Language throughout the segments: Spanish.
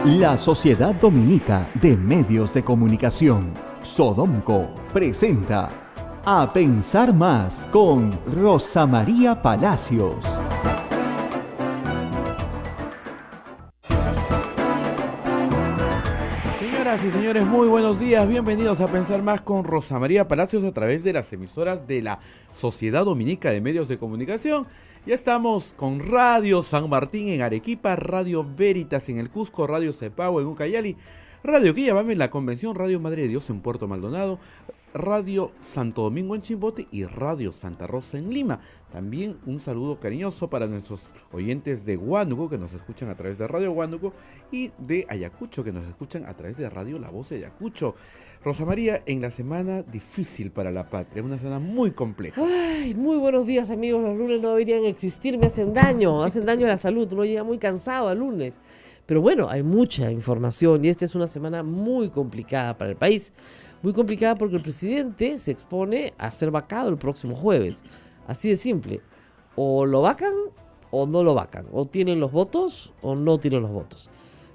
La Sociedad Dominica de Medios de Comunicación, Sodomco, presenta A Pensar Más con Rosa María Palacios. Señoras y señores, muy buenos días. Bienvenidos a Pensar Más con Rosa María Palacios a través de las emisoras de la Sociedad Dominica de Medios de Comunicación. Ya estamos con Radio San Martín en Arequipa, Radio Veritas en el Cusco, Radio Cepagua en Ucayali, Radio Quillabamba en la Convención, Radio Madre de Dios en Puerto Maldonado, Radio Santo Domingo en Chimbote y Radio Santa Rosa en Lima. También un saludo cariñoso para nuestros oyentes de Huánuco que nos escuchan a través de Radio Huánuco y de Ayacucho que nos escuchan a través de Radio La Voz de Ayacucho. Rosa María, en la semana difícil para la patria, una semana muy compleja. Ay, muy buenos días, amigos. Los lunes no deberían existir, me hacen daño a la salud. Uno llega muy cansado al lunes. Pero bueno, hay mucha información y esta es una semana muy complicada para el país. Muy complicada porque el presidente se expone a ser vacado el próximo jueves. Así de simple. O lo vacan o no lo vacan. O tienen los votos o no tienen los votos.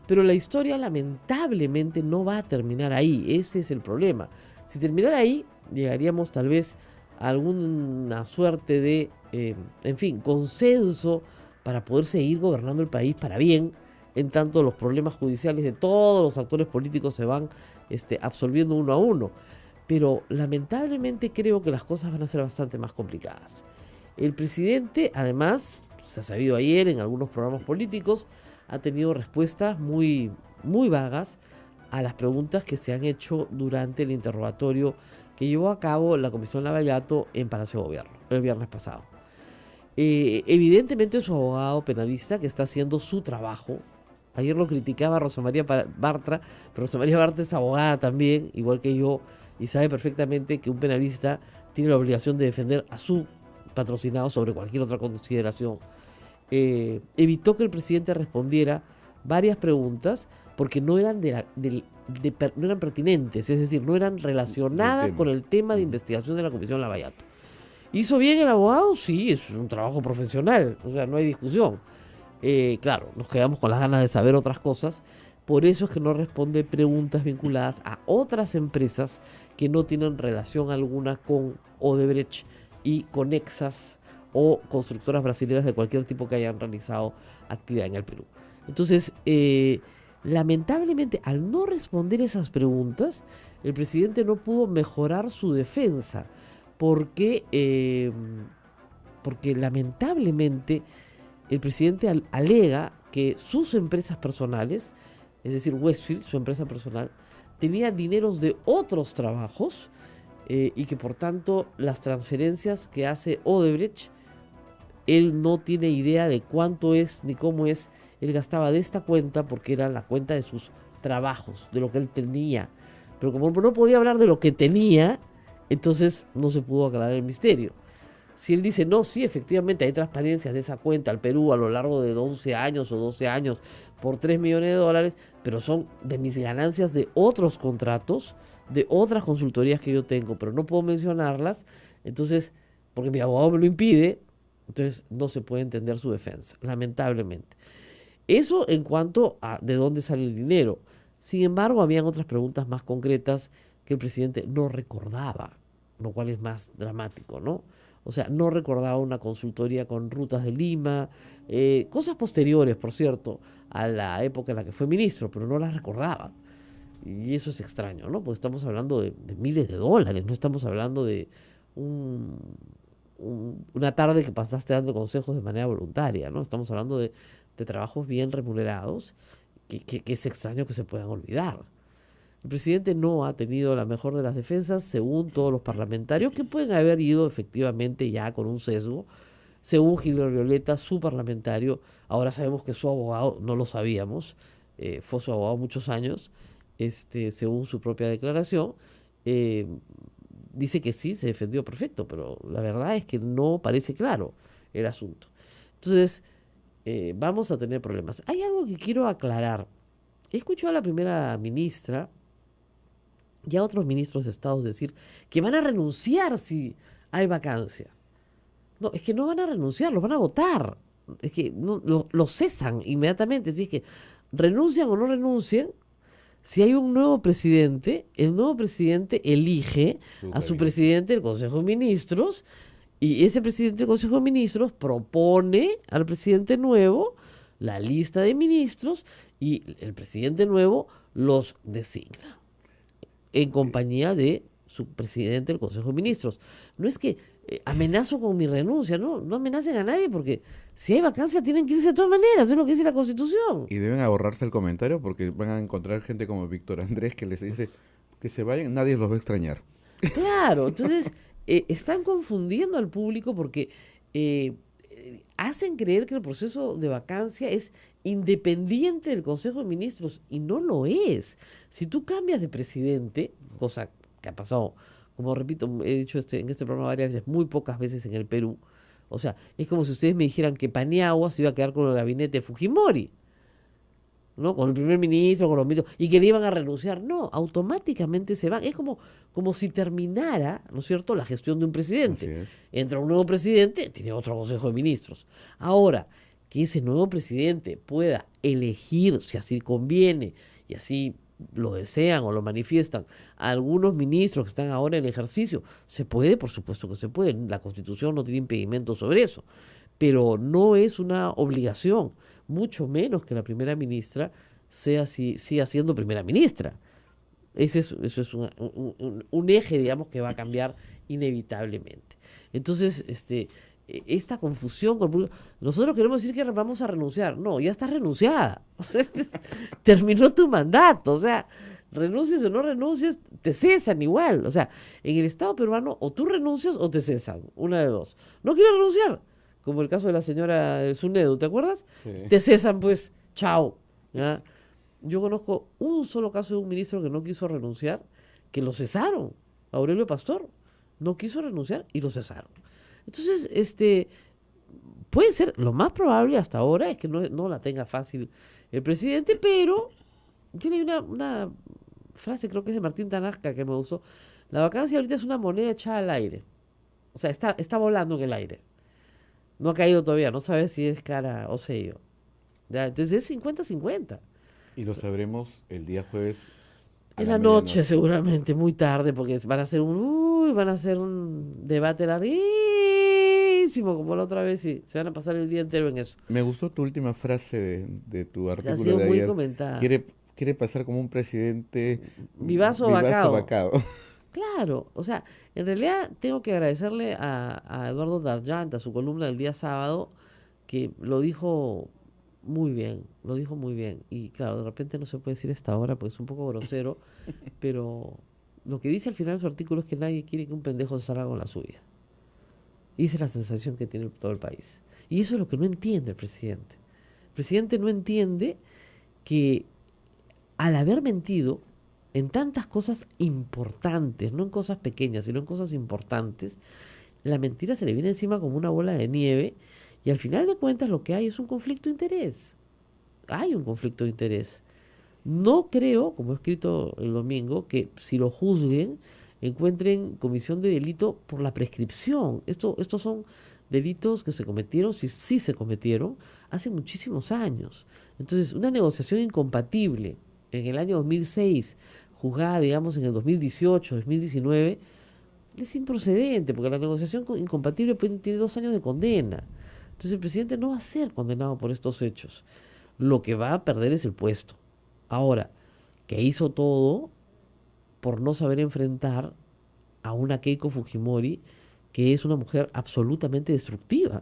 Pero la historia lamentablemente no va a terminar ahí. Ese es el problema. Si terminara ahí, llegaríamos tal vez a alguna suerte de, consenso para poder seguir gobernando el país para bien, en tanto los problemas judiciales de todos los actores políticos se van absorbiendo uno a uno. Pero lamentablemente creo que las cosas van a ser bastante más complicadas. El presidente, además, se ha sabido ayer en algunos programas políticos, ha tenido respuestas muy, muy vagas a las preguntas que se han hecho durante el interrogatorio que llevó a cabo la Comisión Lavallato en Palacio de Gobierno el viernes pasado. Evidentemente su abogado penalista, que está haciendo su trabajo, ayer lo criticaba Rosa María Bartra, pero Rosa María Bartra es abogada también, igual que yo, y sabe perfectamente que un penalista tiene la obligación de defender a su patrocinado sobre cualquier otra consideración. Evitó que el presidente respondiera varias preguntas porque no eran no eran pertinentes, es decir, no eran relacionadas con el tema de investigación de la Comisión Lavallato. ¿Hizo bien el abogado? Sí, es un trabajo profesional, o sea, no hay discusión. Claro, nos quedamos con las ganas de saber otras cosas, por eso es que no responde preguntas vinculadas a otras empresas que no tienen relación alguna con Odebrecht y conexas o constructoras brasileñas de cualquier tipo que hayan realizado actividad en el Perú. Entonces, lamentablemente, al no responder esas preguntas, el presidente no pudo mejorar su defensa, porque lamentablemente el presidente alega que sus empresas personales, es decir, Westfield, su empresa personal, tenía dineros de otros trabajos y que por tanto las transferencias que hace Odebrecht, él no tiene idea de cuánto es ni cómo es. Él gastaba de esta cuenta porque era la cuenta de sus trabajos, de lo que él tenía. Pero como no podía hablar de lo que tenía, entonces no se pudo aclarar el misterio. Si él dice, no, sí, efectivamente hay transparencias de esa cuenta al Perú a lo largo de 11 años o 12 años por $3 millones, pero son de mis ganancias de otros contratos, de otras consultorías que yo tengo, pero no puedo mencionarlas, entonces, porque mi abogado me lo impide, entonces no se puede entender su defensa, lamentablemente. Eso en cuanto a de dónde sale el dinero. Sin embargo, habían otras preguntas más concretas que el presidente no recordaba, lo cual es más dramático, ¿no? O sea, no recordaba una consultoría con Rutas de Lima, cosas posteriores, por cierto, a la época en la que fue ministro, pero no las recordaba. Y eso es extraño, ¿no? Porque estamos hablando de miles de dólares, no estamos hablando de una tarde que pasaste dando consejos de manera voluntaria, ¿no? Estamos hablando de trabajos bien remunerados que es extraño que se puedan olvidar. El presidente no ha tenido la mejor de las defensas, según todos los parlamentarios, que pueden haber ido efectivamente ya con un sesgo. Según Gilberto Violeta, su parlamentario, ahora sabemos que su abogado, no lo sabíamos, fue su abogado muchos años, según su propia declaración, dice que sí, se defendió perfecto, pero la verdad es que no parece claro el asunto. Entonces, vamos a tener problemas. Hay algo que quiero aclarar. He escuchado a la primera ministra y a otros ministros de Estado decir que van a renunciar si hay vacancia. No, es que no van a renunciar, los van a votar. Es que no, lo cesan inmediatamente. Así es que renuncian o no renuncien, si hay un nuevo presidente, el nuevo presidente elige a su presidente del Consejo de Ministros y ese presidente del Consejo de Ministros propone al presidente nuevo la lista de ministros y el presidente nuevo los designa en compañía de su presidente del Consejo de Ministros. No es que amenazo con mi renuncia, no amenacen a nadie porque si hay vacancia tienen que irse de todas maneras, es lo que dice la Constitución. Y deben ahorrarse el comentario porque van a encontrar gente como Víctor Andrés que les dice que se vayan, nadie los va a extrañar. Claro, entonces están confundiendo al público porque hacen creer que el proceso de vacancia es independiente del Consejo de Ministros y no lo es. Si tú cambias de presidente, cosa que ha pasado, como repito, he dicho en este programa varias veces, muy pocas veces en el Perú, o sea, es como si ustedes me dijeran que Paniagua se iba a quedar con el gabinete de Fujimori, ¿no? Con el primer ministro, con los ministros, y que le iban a renunciar. No, automáticamente se van. Es como si terminara, ¿no es cierto?, la gestión de un presidente. Entra un nuevo presidente, tiene otro consejo de ministros. Ahora, que ese nuevo presidente pueda elegir, si así conviene, y así lo desean o lo manifiestan, a algunos ministros que están ahora en ejercicio, se puede, por supuesto que se puede. La Constitución no tiene impedimento sobre eso. Pero no es una obligación, mucho menos que la primera ministra siga siendo primera ministra. Eso es un eje, digamos, que va a cambiar inevitablemente. Entonces, esta confusión con el público, nosotros queremos decir que vamos a renunciar. No, ya estás renunciada. O sea, terminó tu mandato. O sea, renuncies o no renuncies, te cesan igual. O sea, en el Estado peruano o tú renuncias o te cesan. Una de dos. No quiero renunciar. Como el caso de la señora de Zunedo, ¿te acuerdas? Sí. Te cesan, pues, chao. ¿Ya? Yo conozco un solo caso de un ministro que no quiso renunciar, que lo cesaron. Aurelio Pastor no quiso renunciar y lo cesaron. Entonces, puede ser, lo más probable hasta ahora es que no la tenga fácil el presidente, pero yo leí una frase, creo que es de Martín Tanasca, que me gustó. La vacancia ahorita es una moneda echada al aire. O sea, está volando en el aire. No ha caído todavía, no sabes si es cara o sello. ¿Ya? Entonces es 50-50. Y lo sabremos el día jueves. En la noche seguramente, muy tarde, porque van a hacer un debate larguísimo, como la otra vez, y se van a pasar el día entero en eso. Me gustó tu última frase de tu artículo ha sido de muy ayer. Comentada. Quiere pasar como un presidente vivazo vacao. Claro, o sea, en realidad tengo que agradecerle a Eduardo Darjanta, su columna del día sábado, que lo dijo muy bien. Y claro, de repente no se puede decir a esta hora porque es un poco grosero, pero lo que dice al final de su artículo es que nadie quiere que un pendejo se salga con la suya. Y esa es la sensación que tiene todo el país. Y eso es lo que no entiende el presidente. El presidente no entiende que al haber mentido en tantas cosas importantes, no en cosas pequeñas, sino en cosas importantes, la mentira se le viene encima como una bola de nieve y al final de cuentas lo que hay es un conflicto de interés. Hay un conflicto de interés. No creo, como he escrito el domingo, que si lo juzguen encuentren comisión de delito por la prescripción. Estos son delitos que se cometieron, sí se cometieron, hace muchísimos años. Entonces, una negociación incompatible en el año 2006, juzgada, digamos, en el 2018, 2019, es improcedente, porque la negociación incompatible tiene 2 años de condena. Entonces el presidente no va a ser condenado por estos hechos. Lo que va a perder es el puesto. Ahora, que hizo todo por no saber enfrentar a una Keiko Fujimori, que es una mujer absolutamente destructiva.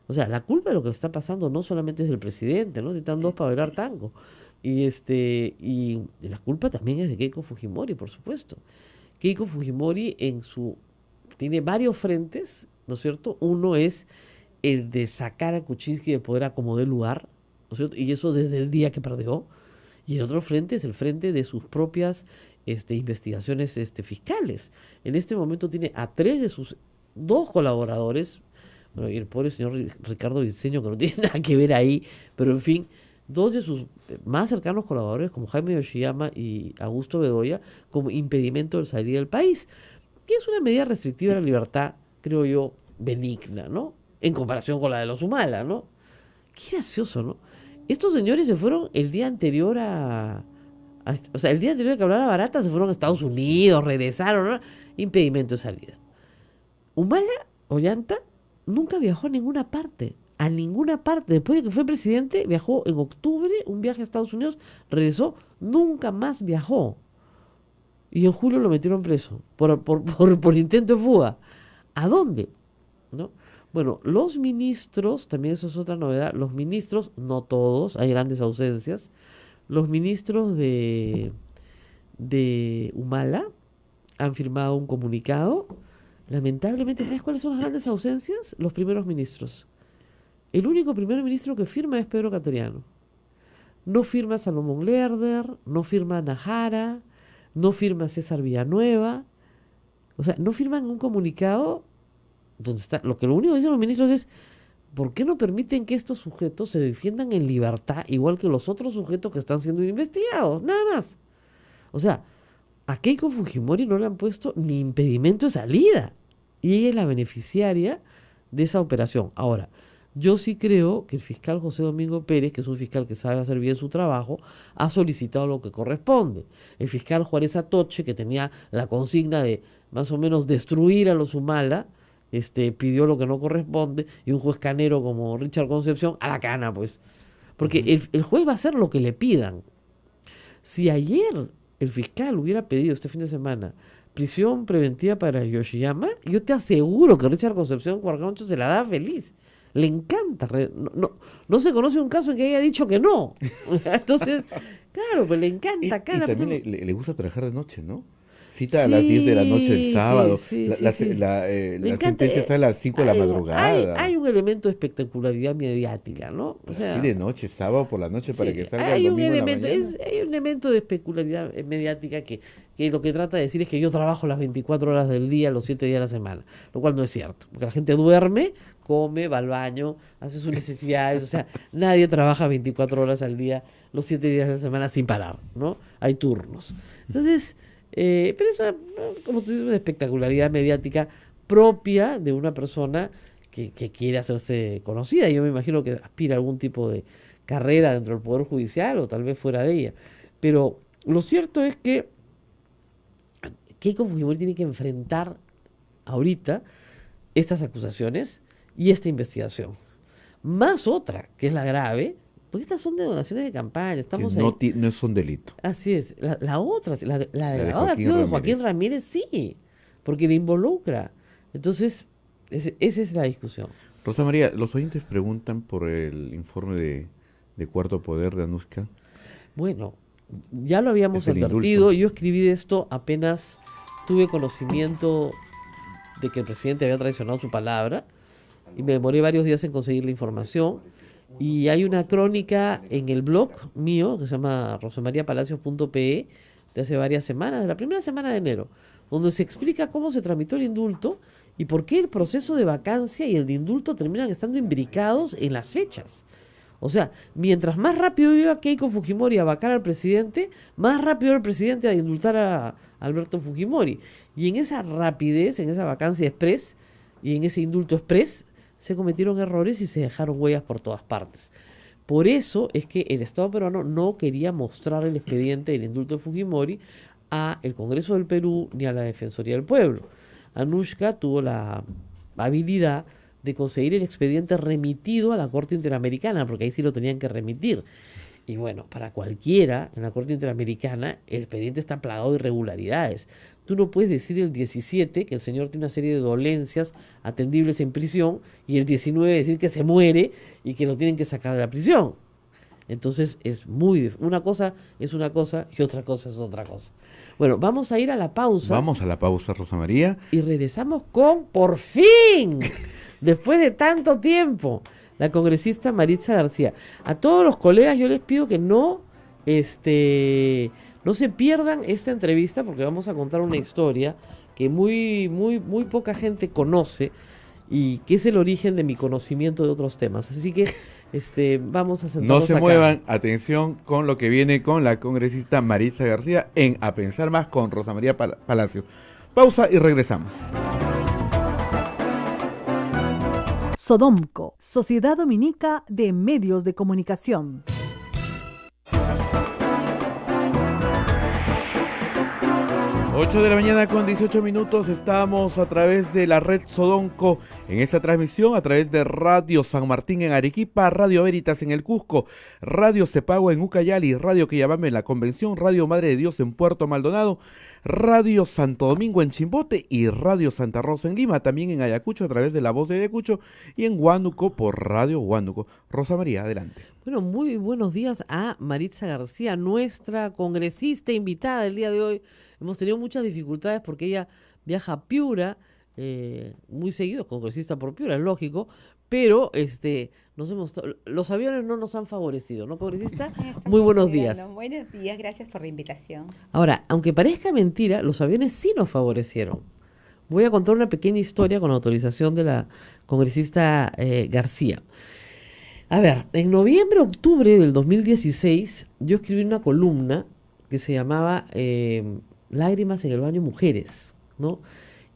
O sea, la culpa de lo que le está pasando no solamente es del presidente, ¿no? Están dos para bailar tango. Y la culpa también es de Keiko Fujimori, por supuesto. Keiko Fujimori tiene varios frentes, ¿no es cierto? Uno es el de sacar a Kuczynski del poder a como dé lugar, ¿no es cierto? Y eso desde el día que perdió. Y el otro frente es el frente de sus propias investigaciones fiscales. En este momento tiene a 3 de sus 2 colaboradores, bueno, y el pobre señor Ricardo Briceño, que no tiene nada que ver ahí, pero en fin, 2 de sus más cercanos colaboradores, como Jaime Yoshiyama y Augusto Bedoya, como impedimento de salir del país, que es una medida restrictiva de la libertad, creo yo, benigna, ¿no? En comparación con la de los Humala, ¿no? Qué gracioso, ¿no? Estos señores se fueron el día anterior o sea, el día anterior de que hablara Barata se fueron a Estados Unidos, regresaron, ¿no? Impedimento de salida. Humala Ollanta nunca viajó a ninguna parte. A ninguna parte. Después de que fue presidente, viajó en octubre, un viaje a Estados Unidos, regresó, nunca más viajó. Y en julio lo metieron preso por intento de fuga. ¿A dónde? ¿No? Bueno, los ministros, también eso es otra novedad, los ministros, no todos, hay grandes ausencias, los ministros de Humala han firmado un comunicado. Lamentablemente, ¿sabes cuáles son las grandes ausencias? Los primeros ministros. El único primer ministro que firma es Pedro Cateriano. No firma Salomón Lerner, no firma Najara, no firma César Villanueva. O sea, no firman un comunicado donde está. Lo único que dicen los ministros es: ¿por qué no permiten que estos sujetos se defiendan en libertad igual que los otros sujetos que están siendo investigados? Nada más. O sea, a Keiko Fujimori no le han puesto ni impedimento de salida. Y ella es la beneficiaria de esa operación. Ahora, yo sí creo que el fiscal José Domingo Pérez, que es un fiscal que sabe hacer bien su trabajo, ha solicitado lo que corresponde. El fiscal Juárez Atoche, que tenía la consigna de más o menos destruir a los Humala, pidió lo que no corresponde, y un juez canero como Richard Concepción, a la cana, pues. Porque el juez va a hacer lo que le pidan. Si ayer el fiscal hubiera pedido este fin de semana prisión preventiva para Yoshiyama, yo te aseguro que Richard Concepción Cuarcancho se la da feliz. Le encanta. No se conoce un caso en que haya dicho que no. Entonces, claro, pues le encanta. Y también le gusta trabajar de noche, ¿no? Cita a las 10 de la noche del sábado. La sentencia sale a las 5 de la madrugada. Hay un elemento de espectacularidad mediática, ¿no? O sea, así de noche, sábado por la noche, para que salga hay el domingo en la mañana. Hay un elemento de espectacularidad mediática que lo que trata de decir es que yo trabajo las 24 horas del día, los 7 días de la semana, lo cual no es cierto, porque la gente duerme, come, va al baño, hace sus necesidades, o sea, nadie trabaja 24 horas al día, los 7 días de la semana sin parar, ¿no? Hay turnos. Entonces, pero eso, como tú dices, una espectacularidad mediática propia de una persona que quiere hacerse conocida. Yo me imagino que aspira a algún tipo de carrera dentro del Poder Judicial o tal vez fuera de ella. Pero lo cierto es que Keiko Fujimori tiene que enfrentar ahorita estas acusaciones y esta investigación. Más otra, que es la grave, porque estas son de donaciones de campaña. Estamos que no es un delito. Así es. La otra, la de Joaquín Ramírez, sí, porque le involucra. Entonces, esa es la discusión. Rosa María, los oyentes preguntan por el informe de Cuarto Poder de Anushka. Bueno, ya lo habíamos advertido. Yo escribí de esto apenas tuve conocimiento de que el presidente había traicionado su palabra y me demoré varios días en conseguir la información. Y hay una crónica en el blog mío que se llama rosamariapalacios.pe de hace varias semanas, de la primera semana de enero, donde se explica cómo se tramitó el indulto y por qué el proceso de vacancia y el de indulto terminan estando imbricados en las fechas. O sea, mientras más rápido iba Keiko Fujimori a vacar al presidente, más rápido era el presidente a indultar a Alberto Fujimori. Y en esa rapidez, en esa vacancia express y en ese indulto express, se cometieron errores y se dejaron huellas por todas partes. Por eso es que el Estado peruano no quería mostrar el expediente del indulto de Fujimori a el Congreso del Perú ni a la Defensoría del Pueblo. Anushka tuvo la habilidad de conseguir el expediente remitido a la Corte Interamericana, porque ahí sí lo tenían que remitir. Y bueno, para cualquiera en la Corte Interamericana, el expediente está plagado de irregularidades. Tú no puedes decir el 17 que el señor tiene una serie de dolencias atendibles en prisión y el 19 decir que se muere y que lo tienen que sacar de la prisión. Entonces es una cosa es una cosa y otra cosa es otra cosa. Bueno, vamos a ir a la pausa. Vamos a la pausa, Rosa María. Y regresamos con, por fin, después de tanto tiempo, la congresista Maritza García. A todos los colegas yo les pido que no se pierdan esta entrevista, porque vamos a contar una historia que muy poca gente conoce y que es el origen de mi conocimiento de otros temas. Así que vamos a sentarnos No se acá. muevan, atención con lo que viene con la congresista Maritza García en A Pensar Más con Rosa María Palacio. Pausa y regresamos. Sodomco, Sociedad Dominica de Medios de Comunicación. 8 de la mañana con 18 minutos, estamos a través de la red Sodomco en esta transmisión, a través de Radio San Martín en Arequipa, Radio Veritas en el Cusco, Radio Cepagua en Ucayali, Radio Quillabamba en la Convención, Radio Madre de Dios en Puerto Maldonado, Radio Santo Domingo en Chimbote y Radio Santa Rosa en Lima, también en Ayacucho a través de La Voz de Ayacucho y en Huánuco por Radio Huánuco. Rosa María, adelante. Bueno, muy buenos días a Maritza García, nuestra congresista invitada del día de hoy. Hemos tenido muchas dificultades porque ella viaja a Piura, muy seguido, congresista por Piura, es lógico, pero los aviones no nos han favorecido, ¿no, congresista? Muy buenos días. Buenos días, gracias por la invitación. Ahora, aunque parezca mentira, los aviones sí nos favorecieron. Voy a contar una pequeña historia con autorización de la congresista García. A ver, en noviembre, octubre del 2016, yo escribí una columna que se llamaba Lágrimas en el baño mujeres, ¿no?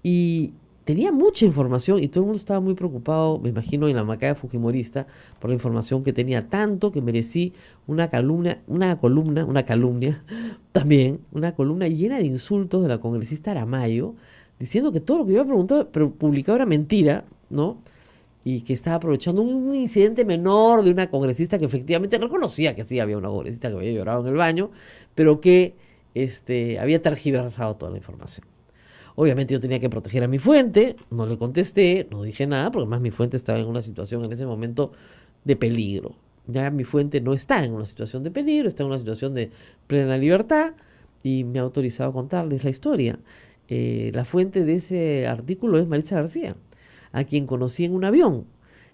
Y tenía mucha información y todo el mundo estaba muy preocupado, me imagino, en la macaya fujimorista por la información que tenía, tanto que merecí una calumnia también, una columna llena de insultos de la congresista Aramayo, diciendo que todo lo que yo había publicado era mentira, ¿no? Y que estaba aprovechando un incidente menor de una congresista que efectivamente reconocía que sí había una congresista que había llorado en el baño, pero que había tergiversado toda la información. Obviamente yo tenía que proteger a mi fuente, no le contesté, no dije nada, porque además mi fuente estaba en una situación en ese momento de peligro. Ya mi fuente no está en una situación de peligro, está en una situación de plena libertad y me ha autorizado a contarles la historia. La fuente de ese artículo es Maritza García, a quien conocí en un avión.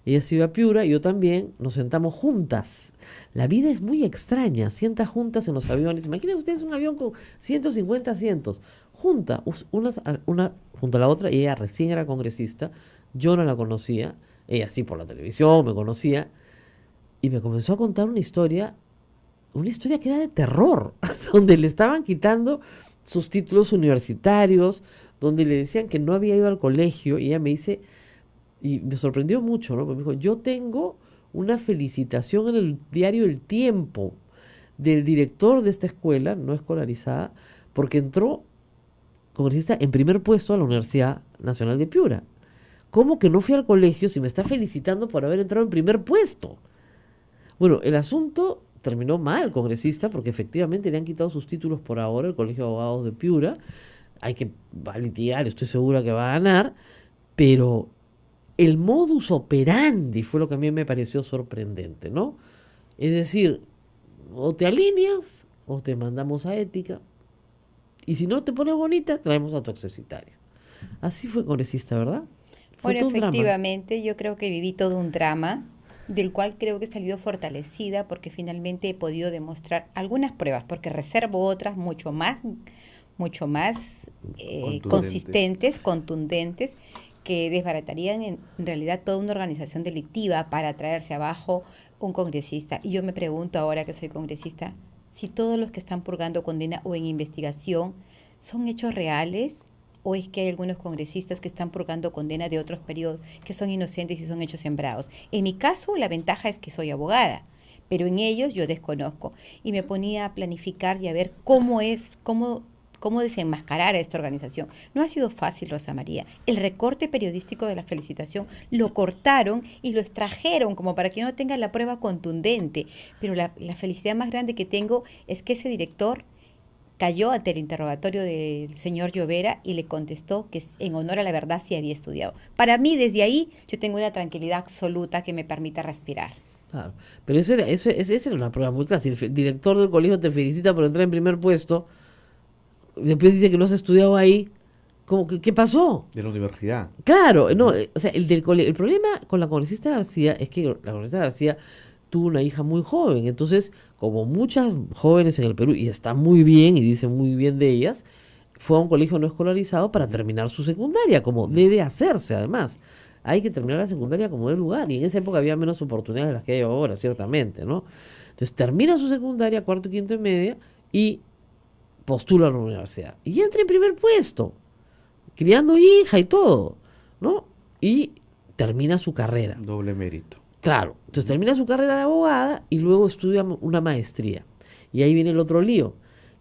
Ella se iba a Piura y yo también, nos sentamos juntas. La vida es muy extraña, sienta juntas en los aviones. Imaginen ustedes un avión con 150 asientos, junta, una junto a la otra, y ella recién era congresista, yo no la conocía, ella sí por la televisión me conocía, y me comenzó a contar una historia que era de terror, donde le estaban quitando sus títulos universitarios, donde le decían que no había ido al colegio, y ella me dice, y me sorprendió mucho, ¿no? Me dijo, yo tengo una felicitación en el diario El Tiempo del director de esta escuela no escolarizada, porque entró congresista en primer puesto a la Universidad Nacional de Piura. ¿Cómo que no fui al colegio si me está felicitando por haber entrado en primer puesto? Bueno, el asunto terminó mal, congresista, porque efectivamente le han quitado sus títulos por ahora, el Colegio de Abogados de Piura. Va a litigar, estoy segura que va a ganar, pero el modus operandi fue lo que a mí me pareció sorprendente, ¿no? Es decir, o te alineas o te mandamos a ética, y si no te pones bonita, traemos a tu accesitario. Así fue, congresista, ¿verdad? Bueno, efectivamente, yo creo que viví todo un drama, del cual creo que he salido fortalecida, porque finalmente he podido demostrar algunas pruebas, porque reservo otras mucho más consistentes, contundentes, que desbaratarían en realidad toda una organización delictiva para traerse abajo un congresista. Y yo me pregunto ahora que soy congresista, si todos los que están purgando condena o en investigación son hechos reales, o es que hay algunos congresistas que están purgando condena de otros periodos que son inocentes y son hechos sembrados. En mi caso, la ventaja es que soy abogada, pero en ellos yo desconozco. Y me ponía a planificar y a ver cómo desenmascarar a esta organización. No ha sido fácil, Rosa María. El recorte periodístico de la felicitación lo cortaron y lo extrajeron como para que no tenga la prueba contundente. Pero la felicidad más grande que tengo es que ese director cayó ante el interrogatorio del señor Llovera y le contestó que en honor a la verdad sí había estudiado. Para mí, desde ahí, yo tengo una tranquilidad absoluta que me permita respirar. Claro, pero esa era una prueba muy clara. Si el director del colegio te felicita por entrar en primer puesto, después dice que no has estudiado ahí, ¿qué pasó? De la universidad. Claro, no, o sea, el problema con la congresista García es que la congresista García tuvo una hija muy joven, entonces, como muchas jóvenes en el Perú, y está muy bien, y dice muy bien de ellas, fue a un colegio no escolarizado para terminar su secundaria, como debe hacerse además. Hay que terminar la secundaria como de lugar, y en esa época había menos oportunidades de las que hay ahora, ciertamente, ¿no? Entonces termina su secundaria, cuarto, quinto y media, y postula a la universidad. Y entra en primer puesto, criando hija y todo, ¿no? Y termina su carrera. Doble mérito. Claro, entonces termina su carrera de abogada y luego estudia una maestría. Y ahí viene el otro lío,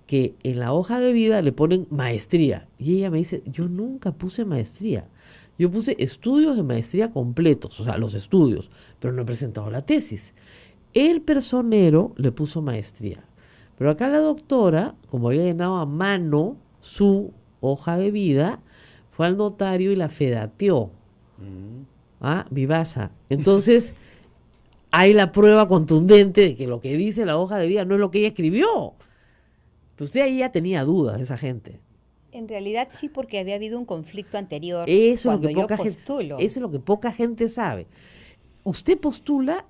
que en la hoja de vida le ponen maestría. Y ella me dice, yo nunca puse maestría. Yo puse estudios de maestría completos, o sea, los estudios, pero no he presentado la tesis. El personero le puso maestría. Pero acá la doctora, como había llenado a mano su hoja de vida, fue al notario y la fedateó. Vivaza. Entonces, hay la prueba contundente de que lo que dice la hoja de vida no es lo que ella escribió. Pero usted ahí ya tenía dudas, esa gente. En realidad sí, porque había habido un conflicto anterior Eso cuando es lo yo que postulo. eso es lo que poca gente sabe. Usted postula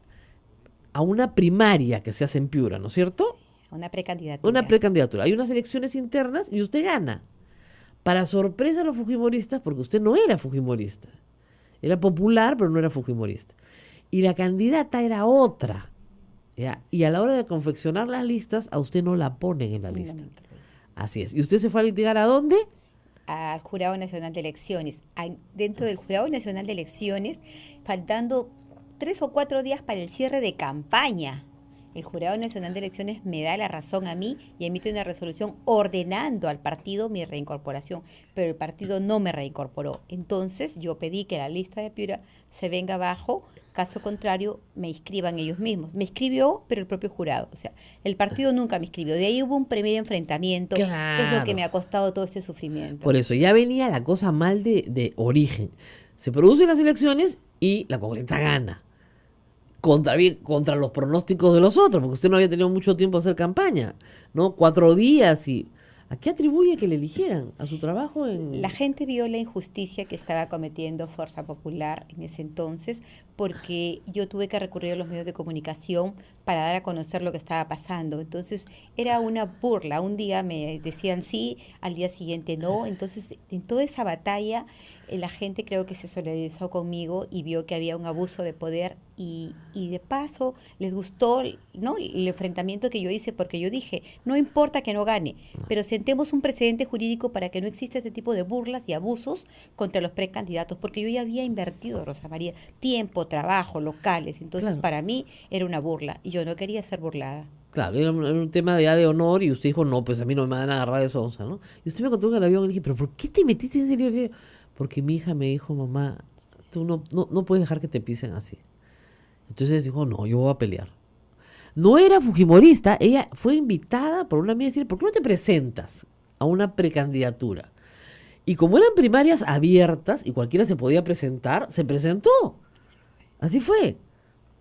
a una primaria que se hace en Piura, ¿no es cierto? Una precandidatura. Una precandidatura. Hay unas elecciones internas y usted gana. Para sorpresa de los fujimoristas, porque usted no era fujimorista. Era popular, pero no era fujimorista. Y la candidata era otra. ¿Ya? Y a la hora de confeccionar las listas, a usted no la ponen en la No, lista. no, no. Así es. ¿Y usted se fue a litigar a dónde? Al Jurado Nacional de Elecciones. Dentro del Jurado Nacional de Elecciones, faltando 3 o 4 días para el cierre de campaña, el Jurado Nacional de Elecciones me da la razón a mí y emite una resolución ordenando al partido mi reincorporación, pero el partido no me reincorporó. Entonces yo pedí que la lista de Piura se venga abajo, caso contrario me inscriban ellos mismos. Me inscribió, pero el propio jurado. O sea, el partido nunca me inscribió. De ahí hubo un primer enfrentamiento, que es lo Claro. que me ha costado todo este sufrimiento. Por eso, ya venía la cosa mal de origen. Se producen las elecciones y la congresista gana. Contra los pronósticos de los otros, porque usted no había tenido mucho tiempo de hacer campaña, ¿no? 4 días y... ¿A qué atribuye que le eligieran? ¿A su trabajo en...? La gente vio la injusticia que estaba cometiendo Fuerza Popular en ese entonces, porque yo tuve que recurrir a los medios de comunicación para dar a conocer lo que estaba pasando. Entonces era una burla. Un día me decían sí, al día siguiente no. Entonces en toda esa batalla la gente creo que se solidarizó conmigo y vio que había un abuso de poder y de paso les gustó, ¿no?, el enfrentamiento que yo hice, porque yo dije, no importa que no gane, pero sentemos un precedente jurídico para que no exista este tipo de burlas y abusos contra los precandidatos, porque yo ya había invertido, Rosa María, tiempo, trabajo, locales, entonces Claro. para mí era una burla y yo no quería ser burlada. Claro, era un tema ya de honor y usted dijo, no, pues a mí no me van a agarrar de sonsa, ¿no? Y usted me contó que el avión y le dije, ¿pero por qué te metiste en serio? Porque mi hija me dijo, mamá, tú no puedes dejar que te pisen así. Entonces dijo, no, yo voy a pelear. No era fujimorista, ella fue invitada por una amiga a decir, ¿por qué no te presentas a una precandidatura? Y como eran primarias abiertas y cualquiera se podía presentar, se presentó. Así fue.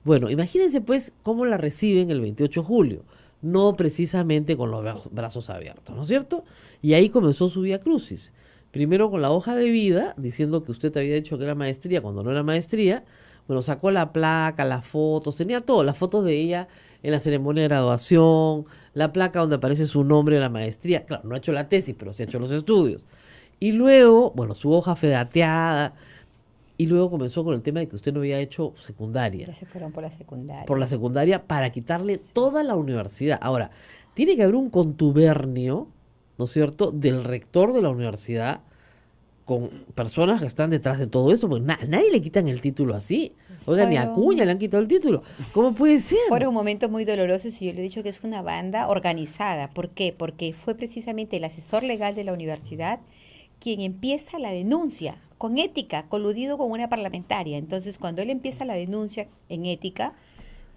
Bueno, imagínense pues cómo la reciben el 28 de julio. No precisamente con los brazos abiertos, ¿no es cierto? Y ahí comenzó su vía crucis. Primero con la hoja de vida, diciendo que usted te había dicho que era maestría cuando no era maestría. Bueno, sacó la placa, las fotos, tenía todo, las fotos de ella en la ceremonia de graduación, la placa donde aparece su nombre en la maestría. Claro, no ha hecho la tesis, pero sí ha hecho los estudios. Y luego, bueno, su hoja fedateada. Y luego comenzó con el tema de que usted no había hecho secundaria. Ya se fueron por la secundaria. Por la secundaria para quitarle toda la universidad. Ahora, tiene que haber un contubernio, ¿no es cierto?, del rector de la universidad con personas que están detrás de todo esto, porque nadie le quitan el título así. Oiga, ni a Acuña le han quitado el título. ¿Cómo puede ser? Fueron momentos muy dolorosos y yo le he dicho que es una banda organizada. ¿Por qué? Porque fue precisamente el asesor legal de la universidad quien empieza la denuncia con ética, coludido con una parlamentaria. Entonces, cuando él empieza la denuncia en ética,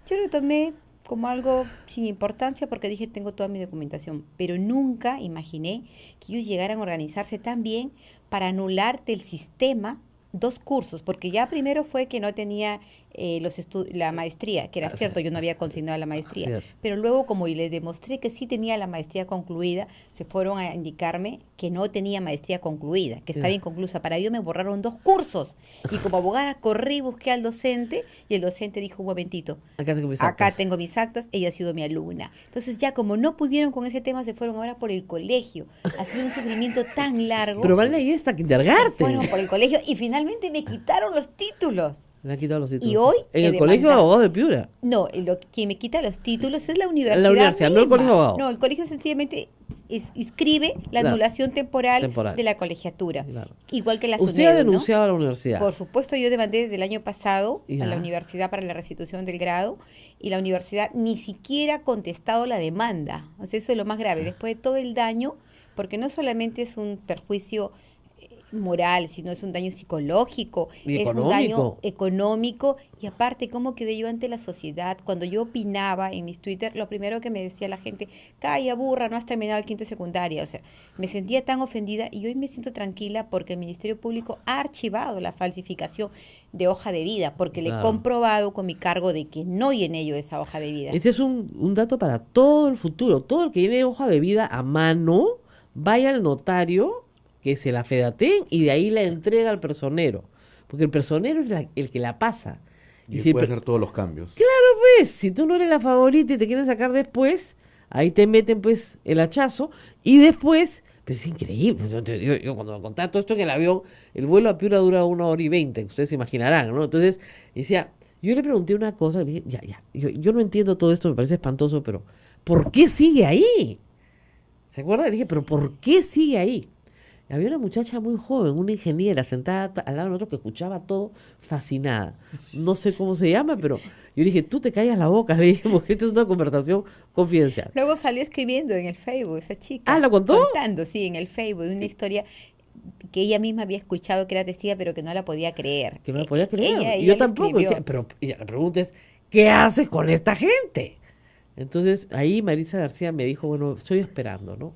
yo lo tomé como algo sin importancia porque dije, tengo toda mi documentación, pero nunca imaginé que ellos llegaran a organizarse tan bien para anular del sistema 2 cursos, porque ya primero fue que no tenía la maestría, que era cierto, yo no había consignado la maestría, Así es. pero luego como les demostré que sí tenía la maestría concluida, se fueron a indicarme que no tenía maestría concluida, que estaba Ya. inconclusa. Para ello me borraron 2 cursos y como abogada corrí, busqué al docente y el docente dijo, un momentito, Acá tengo mis acá actas. tengo mis actas, ella ha sido mi alumna. Entonces ya como no pudieron con ese tema, se fueron ahora por el colegio. Ha sido un sufrimiento tan largo. Pero van a ir hasta Se kindergarten. fueron por el colegio y finalmente me quitaron los títulos. Me han quitado los títulos. Y hoy en he el colegio de demandado. abogados de Piura. No, quien me quita los títulos es la universidad. La universidad, no el misma. colegio de abogados. No, el colegio sencillamente inscribe la Claro. anulación temporal Temporal. de la colegiatura. Claro. Igual que la Usted ha SUNEDU, ¿no? denunciado a la universidad. Por supuesto, yo demandé desde el año pasado Ya. a la universidad para la restitución del grado y la universidad ni siquiera ha contestado la demanda. O sea, eso es lo más grave. Después de todo el daño, porque no solamente es un perjuicio moral, sino es un daño psicológico, Y es un daño económico. económico y aparte, ¿cómo quedé yo ante la sociedad? Cuando yo opinaba en mis Twitter, lo primero que me decía la gente, calla burra, no has terminado el quinto de secundaria. O sea, me sentía tan ofendida y hoy me siento tranquila porque el Ministerio Público ha archivado la falsificación de hoja de vida, porque le he Claro. comprobado con mi cargo de que no llené yo esa hoja de vida. Ese es un dato para todo el futuro. Todo el que tiene hoja de vida a mano, vaya al notario, que se la fedateen y de ahí la entrega al personero. Porque el personero es el que la pasa. Y si el puede per- hacer todos los cambios. pues, si tú no eres la favorita y te quieren sacar después, ahí te meten pues el hachazo y después, pues es increíble. Yo cuando me contaba todo esto en el avión, el vuelo a Piura dura 1 hora y 20, ustedes se imaginarán, ¿no? Entonces, decía, yo le pregunté una cosa, le dije, yo no entiendo todo esto, me parece espantoso, pero ¿por qué sigue ahí? ¿Se acuerda? Le dije, pero ¿por qué sigue ahí? Había una muchacha muy joven, una ingeniera, sentada al lado de nosotros que escuchaba todo fascinada. No sé cómo se llama, pero yo dije, tú te callas la boca, le dije, porque esto es una conversación confidencial. Luego salió escribiendo en el Facebook esa chica. Ah, ¿lo contó? Contando, sí, en el Facebook, una historia que ella misma había escuchado que era testiga, pero que no la podía creer. Que no la podía creer. Ella Y yo lo tampoco. escribió. Decía, pero la pregunta es, ¿qué haces con esta gente? Entonces, ahí Maritza García me dijo, bueno, estoy esperando, ¿no?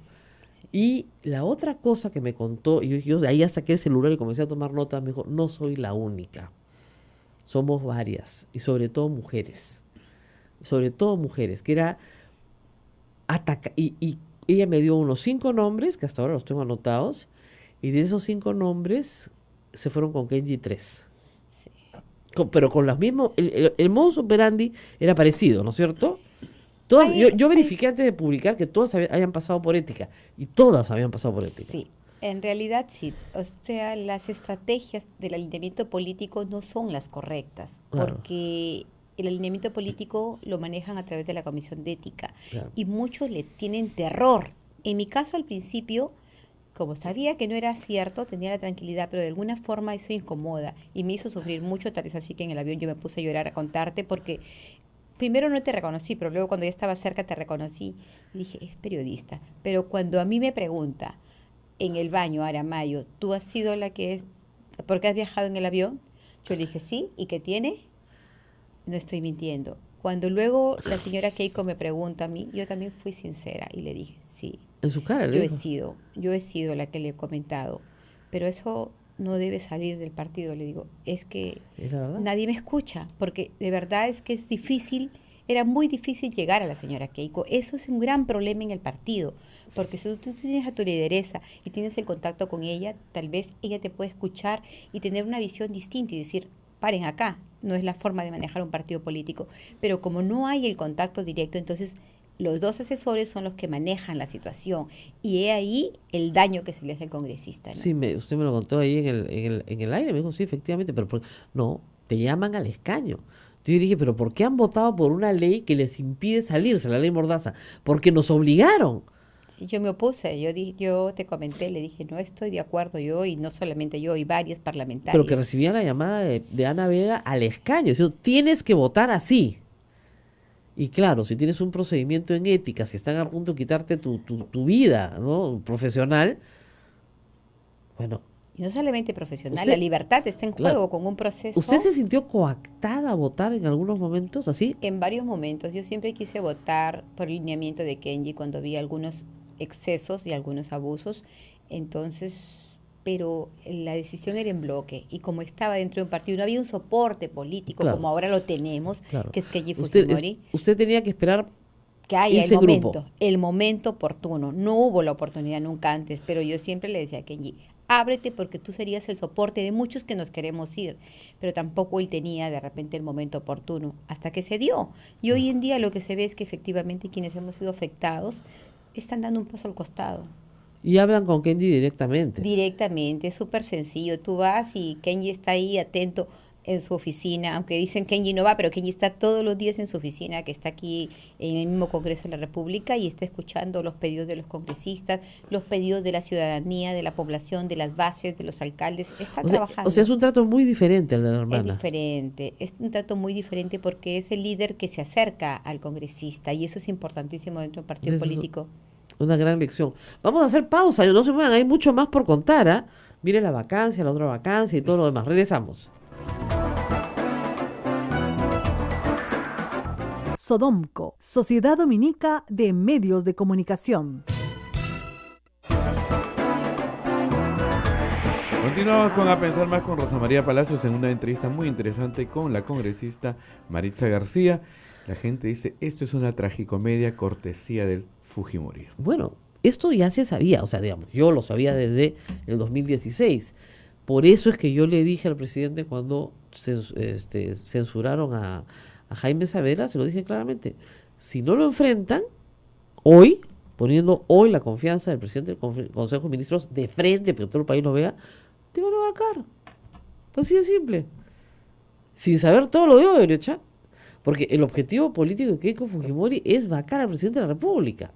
Y la otra cosa que me contó, y yo de ahí ya saqué el celular y comencé a tomar notas, me dijo, no soy la única. Somos varias, y sobre todo mujeres. Sobre todo mujeres, que era y ella me dio unos 5 nombres, que hasta ahora los tengo anotados, y de esos 5 nombres se fueron con Kenji 3. Pero con los mismos, el modus operandi era parecido, ¿no es cierto? Todas, yo verifiqué antes de publicar que todas hayan pasado por ética, y todas habían pasado por ética. Sí, en realidad sí. O sea, las estrategias del alineamiento político no son las correctas, Claro. porque el alineamiento político lo manejan a través de la Comisión de Ética Claro. y muchos le tienen terror. En mi caso, al principio, como sabía que no era cierto, tenía la tranquilidad, pero de alguna forma eso incomoda y me hizo sufrir mucho, tal vez así que en el avión yo me puse a llorar a contarte porque primero no te reconocí, pero luego cuando ya estaba cerca te reconocí y dije, es periodista. Pero cuando a mí me pregunta en el baño, Aramayo, ¿tú has sido la que es, porque has viajado en el avión? Yo le dije, sí, ¿y qué tiene? No estoy mintiendo. Cuando luego la señora Keiko me pregunta a mí, yo también fui sincera y le dije, sí, En su cara, le dijo. yo he sido la que le he comentado, pero eso no debe salir del partido, le digo, es que Es la verdad. nadie me escucha, porque de verdad es que es difícil, era muy difícil llegar a la señora Keiko. Eso es un gran problema en el partido, porque si tú tienes a tu lideresa y tienes el contacto con ella, tal vez ella te puede escuchar y tener una visión distinta y decir, paren acá, no es la forma de manejar un partido político. Pero como no hay el contacto directo, entonces los dos asesores son los que manejan la situación y he ahí el daño que se le hace al congresista, ¿no? Sí, usted me lo contó ahí en el aire, me dijo, sí, efectivamente, pero no, te llaman al escaño. Entonces yo dije, pero ¿por qué han votado por una ley que les impide salirse, la ley Mordaza? Porque nos obligaron. Sí, yo me opuse, yo te comenté, le dije, no estoy de acuerdo yo, y no solamente yo, y varios parlamentarios. Pero que recibían la llamada de Ana Vega al escaño, diciendo, tienes que votar así. Y claro, si tienes un procedimiento en ética, si están a punto de quitarte tu vida, ¿no?, profesional, bueno. Y no solamente profesional, Usted- la libertad está en claro. juego con un proceso. ¿Usted se sintió coactada a votar en algunos momentos así? En varios momentos, yo siempre quise votar por el lineamiento de Kenji cuando vi algunos excesos y algunos abusos, entonces, pero la decisión era en bloque, y como estaba dentro de un partido, no había un soporte político Claro. como ahora lo tenemos, Claro. que es Kenji Usted, Fujimori. usted tenía que esperar Que haya irse el en momento, grupo. el momento oportuno. No hubo la oportunidad nunca antes, pero yo siempre le decía a Kenji, ábrete porque tú serías el soporte de muchos que nos queremos ir, pero tampoco él tenía de repente el momento oportuno, hasta que se dio. Y hoy en día lo que se ve es que efectivamente quienes hemos sido afectados están dando un paso al costado. y hablan con Kenji directamente. Directamente, es súper sencillo. Tú vas y Kenji está ahí atento. en su oficina, aunque dicen Kenji no va, pero Kenji está todos los días en su oficina, que está aquí en el mismo Congreso de la República y está escuchando los pedidos de los congresistas, los pedidos de la ciudadanía, de la población, de las bases, de los alcaldes, está trabajando. O sea, es un trato muy diferente al de la Es hermana. diferente, es un trato muy diferente porque es el líder que se acerca al congresista y eso es importantísimo dentro de un partido Eso es político. una gran lección. Vamos a hacer pausa, no se muevan, hay mucho más por contar, ¿ah? Mire la vacancia, la otra vacancia y todo lo demás. Regresamos. Sodomco, Sociedad Dominica de Medios de Comunicación. Continuamos con A Pensar Más con Rosa María Palacios en una entrevista muy interesante con la congresista Maritza García. La gente dice, esto es una tragicomedia cortesía del Fujimori. Bueno, esto ya se sabía, o sea, digamos, yo lo sabía desde el 2016. Por eso es que yo le dije al presidente cuando censuraron a Jaime Saavedra, se lo dije claramente, si no lo enfrentan, hoy, poniendo hoy la confianza del presidente del Consejo de Ministros de frente, para que todo el país lo vea, te van a vacar. Así de simple. Sin saber todo lo de Odebrecht, porque el objetivo político de Keiko Fujimori es vacar al presidente de la República.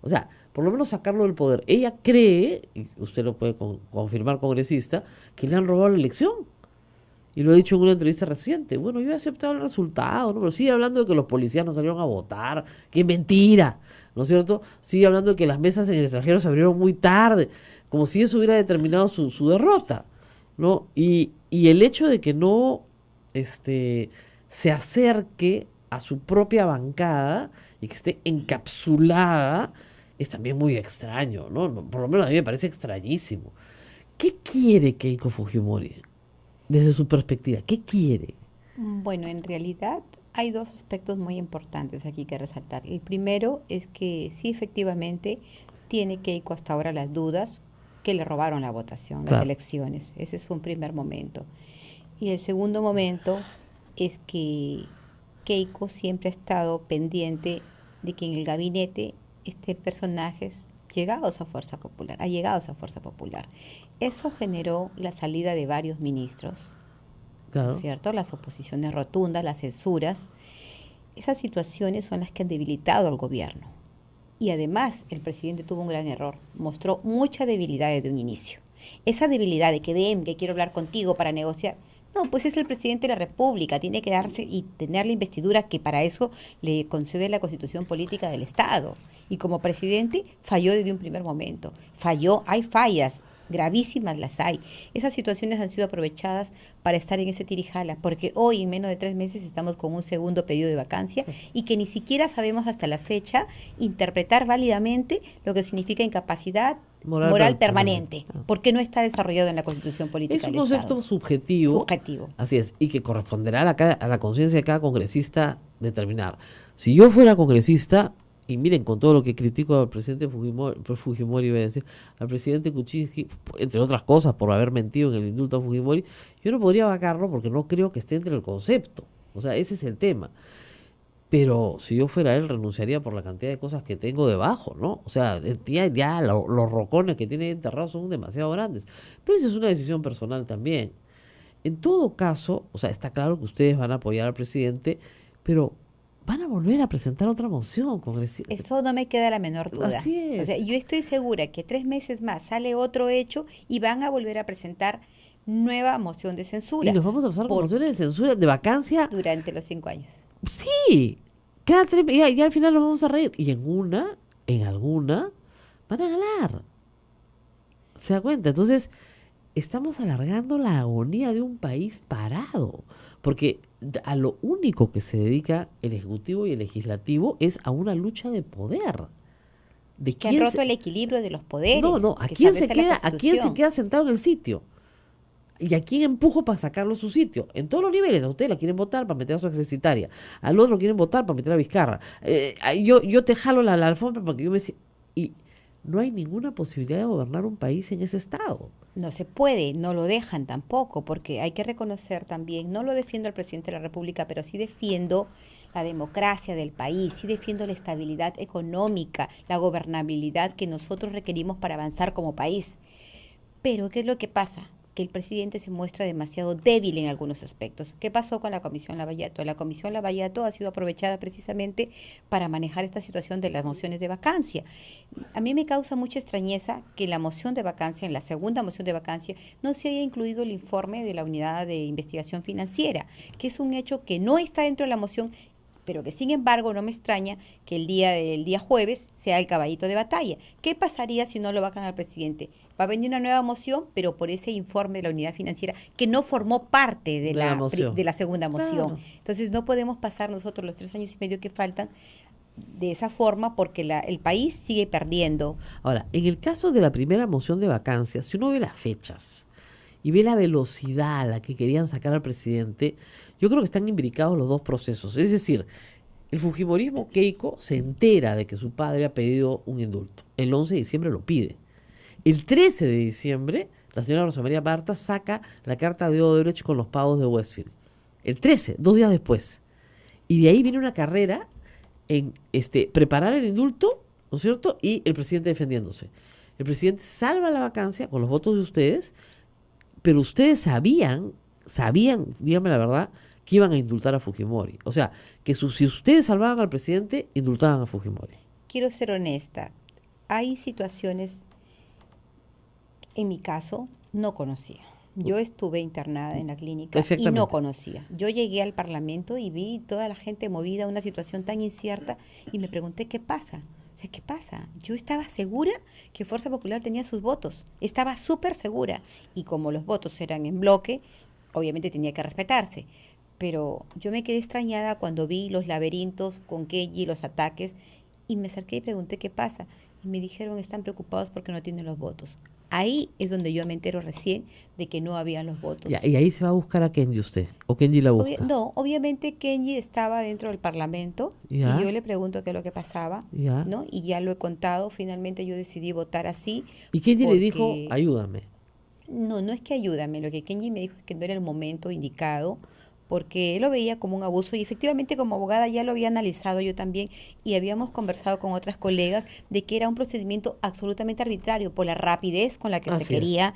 O sea, por lo menos sacarlo del poder. Ella cree, y usted lo puede confirmar, congresista, que le han robado la elección. Y lo he dicho en una entrevista reciente. Bueno, yo he aceptado el resultado, ¿no? Pero sigue hablando de que los policías no salieron a votar. ¡Qué mentira! ¿No es cierto? Sigue hablando de que las mesas en el extranjero se abrieron muy tarde, como si eso hubiera determinado su derrota, ¿no? Y el hecho de que no se acerque a su propia bancada y que esté encapsulada es también muy extraño, ¿no? Por lo menos a mí me parece extrañísimo. ¿Qué quiere Keiko Fujimori? Desde su perspectiva, ¿qué quiere? Bueno, en realidad hay dos aspectos muy importantes aquí que resaltar. El primero es que sí, efectivamente, tiene Keiko hasta ahora las dudas que le robaron la votación, las elecciones. Ese es un primer momento. Y el segundo momento es que Keiko siempre ha estado pendiente de que en el gabinete estén personajes allegados a Fuerza Popular. Eso generó la salida de varios ministros, Claro. ¿cierto? Las oposiciones rotundas, las censuras. Esas situaciones son las que han debilitado al gobierno. Y además, el presidente tuvo un gran error. Mostró mucha debilidad desde un inicio. Esa debilidad de que ven, que quiero hablar contigo para negociar. No, pues es el presidente de la República. Tiene que darse y tener la investidura que para eso le concede la Constitución Política del Estado. Y como presidente falló desde un primer momento. Falló, hay fallas. Gravísimas las hay. Esas situaciones han sido aprovechadas para estar en ese tirijala, porque hoy en menos de 3 meses estamos con un segundo pedido de vacancia y que ni siquiera sabemos hasta la fecha interpretar válidamente lo que significa incapacidad moral permanente, porque no está desarrollado en la Constitución Política Es un del concepto Estado. subjetivo. Así es, y que corresponderá a la conciencia de cada congresista determinar. Si yo fuera congresista, y miren, con todo lo que critico al presidente Fujimori, iba a decir, al presidente Kuczynski, entre otras cosas, por haber mentido en el indulto a Fujimori, yo no podría vacarlo porque no creo que esté entre el concepto. O sea, ese es el tema. Pero si yo fuera él, renunciaría por la cantidad de cosas que tengo debajo, ¿no? O sea, ya los rocones que tiene enterrados son demasiado grandes. Pero esa es una decisión personal también. En todo caso, o sea, está claro que ustedes van a apoyar al presidente, pero van a volver a presentar otra moción, congresista. Eso no me queda la menor duda. Así es. O sea, yo estoy segura que 3 meses más sale otro hecho y van a volver a presentar nueva moción de censura. Y nos vamos a pasar con mociones de censura, de vacancia. Durante los 5 años. Sí, cada 3 meses, ya al final nos vamos a reír. Y en alguna, van a ganar. ¿Se da cuenta? Entonces, estamos alargando la agonía de un país parado. Porque a lo único que se dedica el Ejecutivo y el Legislativo es a una lucha de poder. ¿De Que han roto el equilibrio de los poderes. No, ¿a quién se queda sentado en el sitio? ¿Y a quién empujo para sacarlo de su sitio? En todos los niveles. A usted la quieren votar para meter a su execitaria. Al otro quieren votar para meter a Vizcarra. Yo te jalo la alfombra para que yo me... Y no hay ninguna posibilidad de gobernar un país en ese estado. No se puede, no lo dejan tampoco, porque hay que reconocer también, no lo defiendo al presidente de la República, pero sí defiendo la democracia del país, sí defiendo la estabilidad económica, la gobernabilidad que nosotros requerimos para avanzar como país. Pero, ¿qué es lo que pasa? que el presidente se muestra demasiado débil en algunos aspectos. ¿Qué pasó con la Comisión Lavallato? La Comisión Lavallato ha sido aprovechada precisamente para manejar esta situación de las mociones de vacancia. A mí me causa mucha extrañeza que en la moción de vacancia, en la segunda moción de vacancia, no se haya incluido el informe de la Unidad de Investigación Financiera, que es un hecho que no está dentro de la moción, pero que sin embargo no me extraña que el día jueves sea el caballito de batalla. ¿Qué pasaría si no lo vacan al presidente? Va a venir una nueva moción, pero por ese informe de la unidad financiera que no formó parte de la segunda moción. Claro. Entonces no podemos pasar nosotros los 3 años y medio que faltan de esa forma porque el país sigue perdiendo. Ahora, en el caso de la primera moción de vacancia, si uno ve las fechas y ve la velocidad a la que querían sacar al presidente, yo creo que están imbricados los dos procesos. Es decir, el fujimorismo Keiko se entera de que su padre ha pedido un indulto. El 11 de diciembre lo pide. El 13 de diciembre, la señora Rosa María Marta saca la carta de Odebrecht con los pagos de Westfield. El 13, 2 días después. Y de ahí viene una carrera en preparar el indulto, ¿no es cierto? Y el presidente defendiéndose. El presidente salva la vacancia con los votos de ustedes, pero ustedes sabían, díganme la verdad, que iban a indultar a Fujimori. O sea, que si ustedes salvaban al presidente, indultaban a Fujimori. Quiero ser honesta. Hay situaciones, en mi caso, no conocía. Yo estuve internada en la clínica y no conocía. Yo llegué al Parlamento y vi toda la gente movida a una situación tan incierta y me pregunté qué pasa. O sea, ¿qué pasa? Yo estaba segura que Fuerza Popular tenía sus votos. Estaba súper segura. Y como los votos eran en bloque, obviamente tenía que respetarse. Pero yo me quedé extrañada cuando vi los laberintos con Kenji, los ataques, y me acerqué y pregunté qué pasa. Y me dijeron, están preocupados porque no tienen los votos. Ahí es donde yo me entero recién de que no habían los votos. Ya, y ahí se va a buscar a Kenji usted, o Kenji la busca. No, obviamente Kenji estaba dentro del Parlamento Ya. y yo le pregunto qué es lo que pasaba, Ya. ¿no? Y ya lo he contado, finalmente yo decidí votar así. Y Kenji le porque- dijo, ayúdame. No, no es que ayúdame, lo que Kenji me dijo es que no era el momento indicado, porque él lo veía como un abuso y efectivamente como abogada ya lo había analizado yo también y habíamos conversado con otras colegas de que era un procedimiento absolutamente arbitrario por la rapidez con la que Así se quería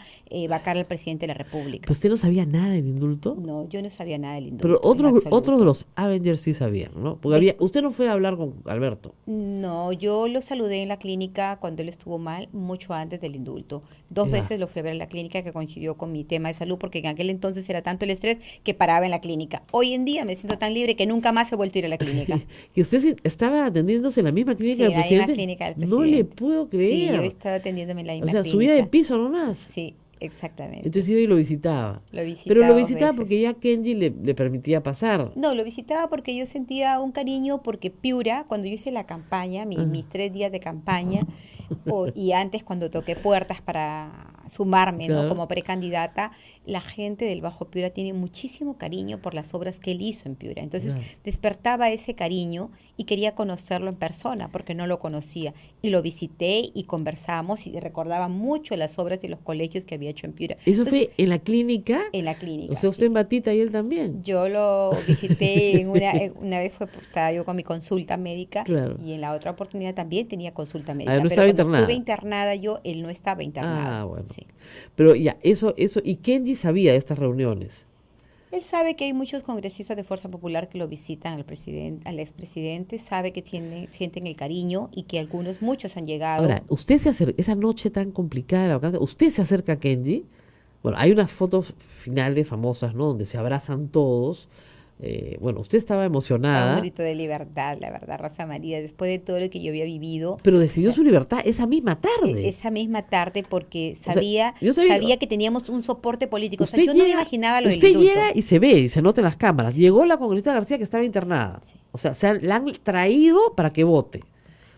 vacar al presidente de la República. ¿Pero usted no sabía nada del indulto? No, yo no sabía nada del indulto. Pero en absoluto. otros de los Avengers sí sabían, ¿no? Porque usted no fue a hablar con Alberto. No, yo lo saludé en la clínica cuando él estuvo mal, mucho antes del indulto. 2 Ya. veces lo fui a ver en la clínica, que coincidió con mi tema de salud, porque en aquel entonces era tanto el estrés que paraba en la clínica. Hoy en día me siento tan libre que nunca más he vuelto a ir a la clínica. Que usted estaba atendiéndose en la misma clínica Sí, del en la presidente. misma clínica del No presidente. le puedo Sí, creer. yo estaba atendiéndome en la O misma sea, clínica. subía de piso nomás. Sí, exactamente. Entonces iba y lo visitaba. Lo visitaba Pero lo 2 visitaba veces. porque ya Kenji le permitía pasar. No, lo visitaba porque yo sentía un cariño, porque Piura, cuando yo hice la campaña, mis 3 días de campaña, y antes cuando toqué puertas para sumarme, ¿no? Claro. Como precandidata, la gente del Bajo Piura tiene muchísimo cariño por las obras que él hizo en Piura. Entonces Claro. despertaba ese cariño y quería conocerlo en persona porque no lo conocía. Y lo visité y conversamos y recordaba mucho las obras y los colegios que había hecho en Piura. Eso Entonces, fue en la clínica. en la clínica. O sea, usted sí. en Batita y él también. Yo lo visité una vez estaba yo con mi consulta médica Claro. y en la otra oportunidad también tenía consulta médica. no pero estaba cuando internada. estuve internada yo, él no estaba internado. Ah, bueno. Sí. Pero ya, eso. Y Kenji sabía de estas reuniones. Él sabe que hay muchos congresistas de Fuerza Popular que lo visitan al expresidente, sabe que sienten el cariño y que muchos han llegado. Ahora, usted se acerca, esa noche tan complicada de la vacancia, usted se acerca a Kenji. Bueno, hay unas fotos finales famosas, ¿no? Donde se abrazan todos. Bueno, usted estaba Fue emocionada, un grito de libertad, la verdad, Rosa María, después de todo lo que yo había vivido. pero decidió su libertad esa misma tarde. Esa misma tarde porque sea, sabía, yo sabía- que teníamos un soporte político. O sea, Usted yo no me llega- imaginaba lo del Usted indulto. llega y se ve, y se nota en las cámaras. Llegó la congresista García que estaba internada. Sí. O sea, la han traído para que vote.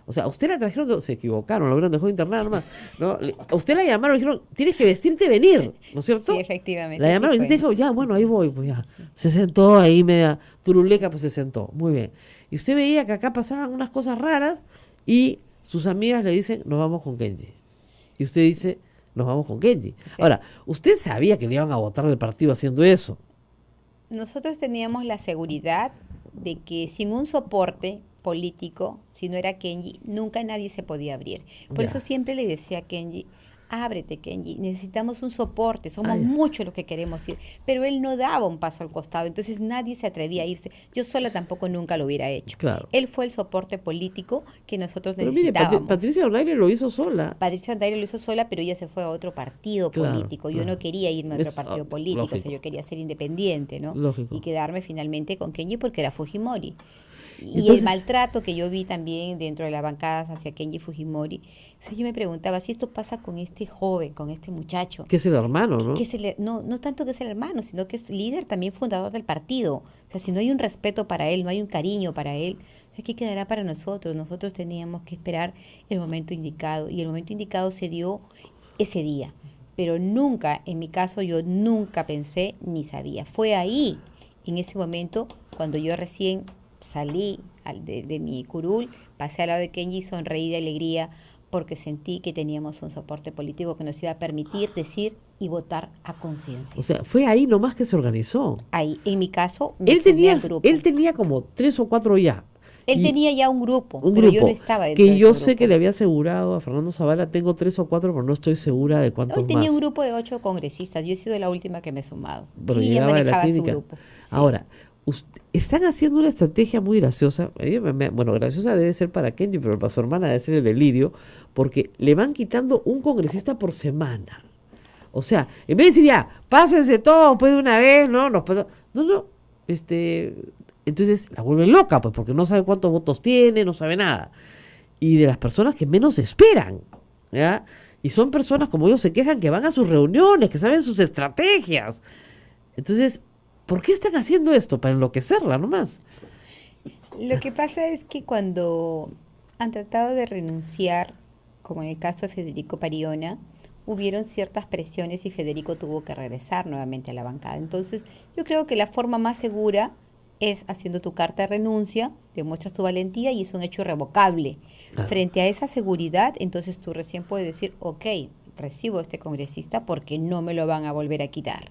O sea, a usted la trajeron, se equivocaron, la hubieran dejado internada nomás. ¿No? A usted la llamaron y dijeron, tienes que vestirte y venir, ¿no es cierto? Sí, efectivamente. La llamaron así y usted fue. dijo, ya, bueno, ahí voy, pues ya. Se sentó ahí media turuleca, pues se sentó. Muy bien. Y usted veía que acá pasaban unas cosas raras y sus amigas le dicen, nos vamos con Kenji. Y usted dice, nos vamos con Kenji. Sí. Ahora, usted sabía que le iban a votar del partido haciendo eso. Nosotros teníamos la seguridad de que sin un soporte político, si no era Kenji, nunca nadie se podía abrir. Por Ya. eso siempre le decía a Kenji, ábrete, Kenji, necesitamos un soporte, somos Ay. muchos los que queremos ir. Pero él no daba un paso al costado, entonces nadie se atrevía a irse. Yo sola tampoco nunca lo hubiera hecho. Claro. Él fue el soporte político que nosotros Pero mire, necesitábamos. Patricia Donaire lo hizo sola. Patricia Andaire lo hizo sola, pero ella se fue a otro partido Claro, político. Yo claro. no quería irme a otro Es, partido político, o sea, lógico. yo quería ser independiente, ¿no? Lógico. Y quedarme finalmente con Kenji porque era Fujimori. Y Entonces- el maltrato que yo vi también dentro de las bancadas hacia Kenji Fujimori, o sea, yo me preguntaba si esto pasa con este joven, con este muchacho. Que es el hermano, ¿no? Que es no tanto que es el hermano, sino que es líder también fundador del partido. O sea, si no hay un respeto para él, no hay un cariño para él, ¿qué quedará para nosotros? Nosotros teníamos que esperar el momento indicado y el momento indicado se dio ese día. Pero nunca, en mi caso, yo nunca pensé ni sabía. Fue ahí, en ese momento, cuando yo recién salí de mi curul, pasé al lado de Kenji, sonreí de alegría porque sentí que teníamos un soporte político que nos iba a permitir decir y votar a conciencia. O sea, fue ahí nomás que se organizó. Ahí, en mi caso, me Él sumé al grupo. tenía como 3 o 4 ya. Él Y tenía ya un grupo, un pero grupo yo no estaba dentro que de yo ese sé grupo. que le había asegurado a Fernando Zavala, tengo 3 o 4, pero no estoy segura de cuántos Hoy tenía más. un grupo de 8 congresistas. Yo he sido la última que me he sumado. Pero Y ella llegaba de la manejaba su clínica. grupo. Sí. Ahora, están haciendo una estrategia muy graciosa. Bueno, graciosa debe ser para Kenji, pero para su hermana debe ser el delirio, porque le van quitando un congresista por semana. O sea, en vez de decir ya, pásense todos pues de una vez, no, no, entonces la vuelven loca, pues, porque no sabe cuántos votos tiene, no sabe nada. Y de las personas que menos esperan, ¿ya? Y son personas, como ellos se quejan, que van a sus reuniones, que saben sus estrategias. Entonces, ¿por qué están haciendo esto? Para enloquecerla nomás. Lo que pasa es que cuando han tratado de renunciar, como en el caso de Federico Pariona, hubieron ciertas presiones y Federico tuvo que regresar nuevamente a la bancada. Entonces, yo creo que la forma más segura es haciendo tu carta de renuncia, demuestras tu valentía y es un hecho irrevocable. Claro. Frente a esa seguridad, entonces tú recién puedes decir, ok, recibo a este congresista porque no me lo van a volver a quitar.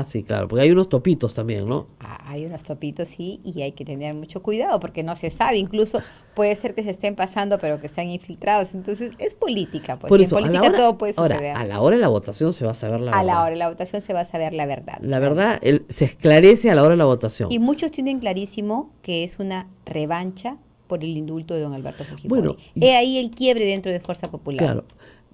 Sí, claro, porque hay unos topitos también, ¿no? Hay unos topitos, sí, y hay que tener mucho cuidado porque no se sabe, incluso puede ser que se estén pasando pero que sean infiltrados, entonces es política, pues Por y eso, en política todo puede ahora, suceder. a la hora de la votación se va a saber la A verdad. la hora de la votación se va a saber la verdad. La verdad, se esclarece a la hora de la votación. Y muchos tienen clarísimo que es una revancha por el indulto de don Alberto Fujimori. Bueno, He ahí el quiebre dentro de Fuerza Popular. Claro.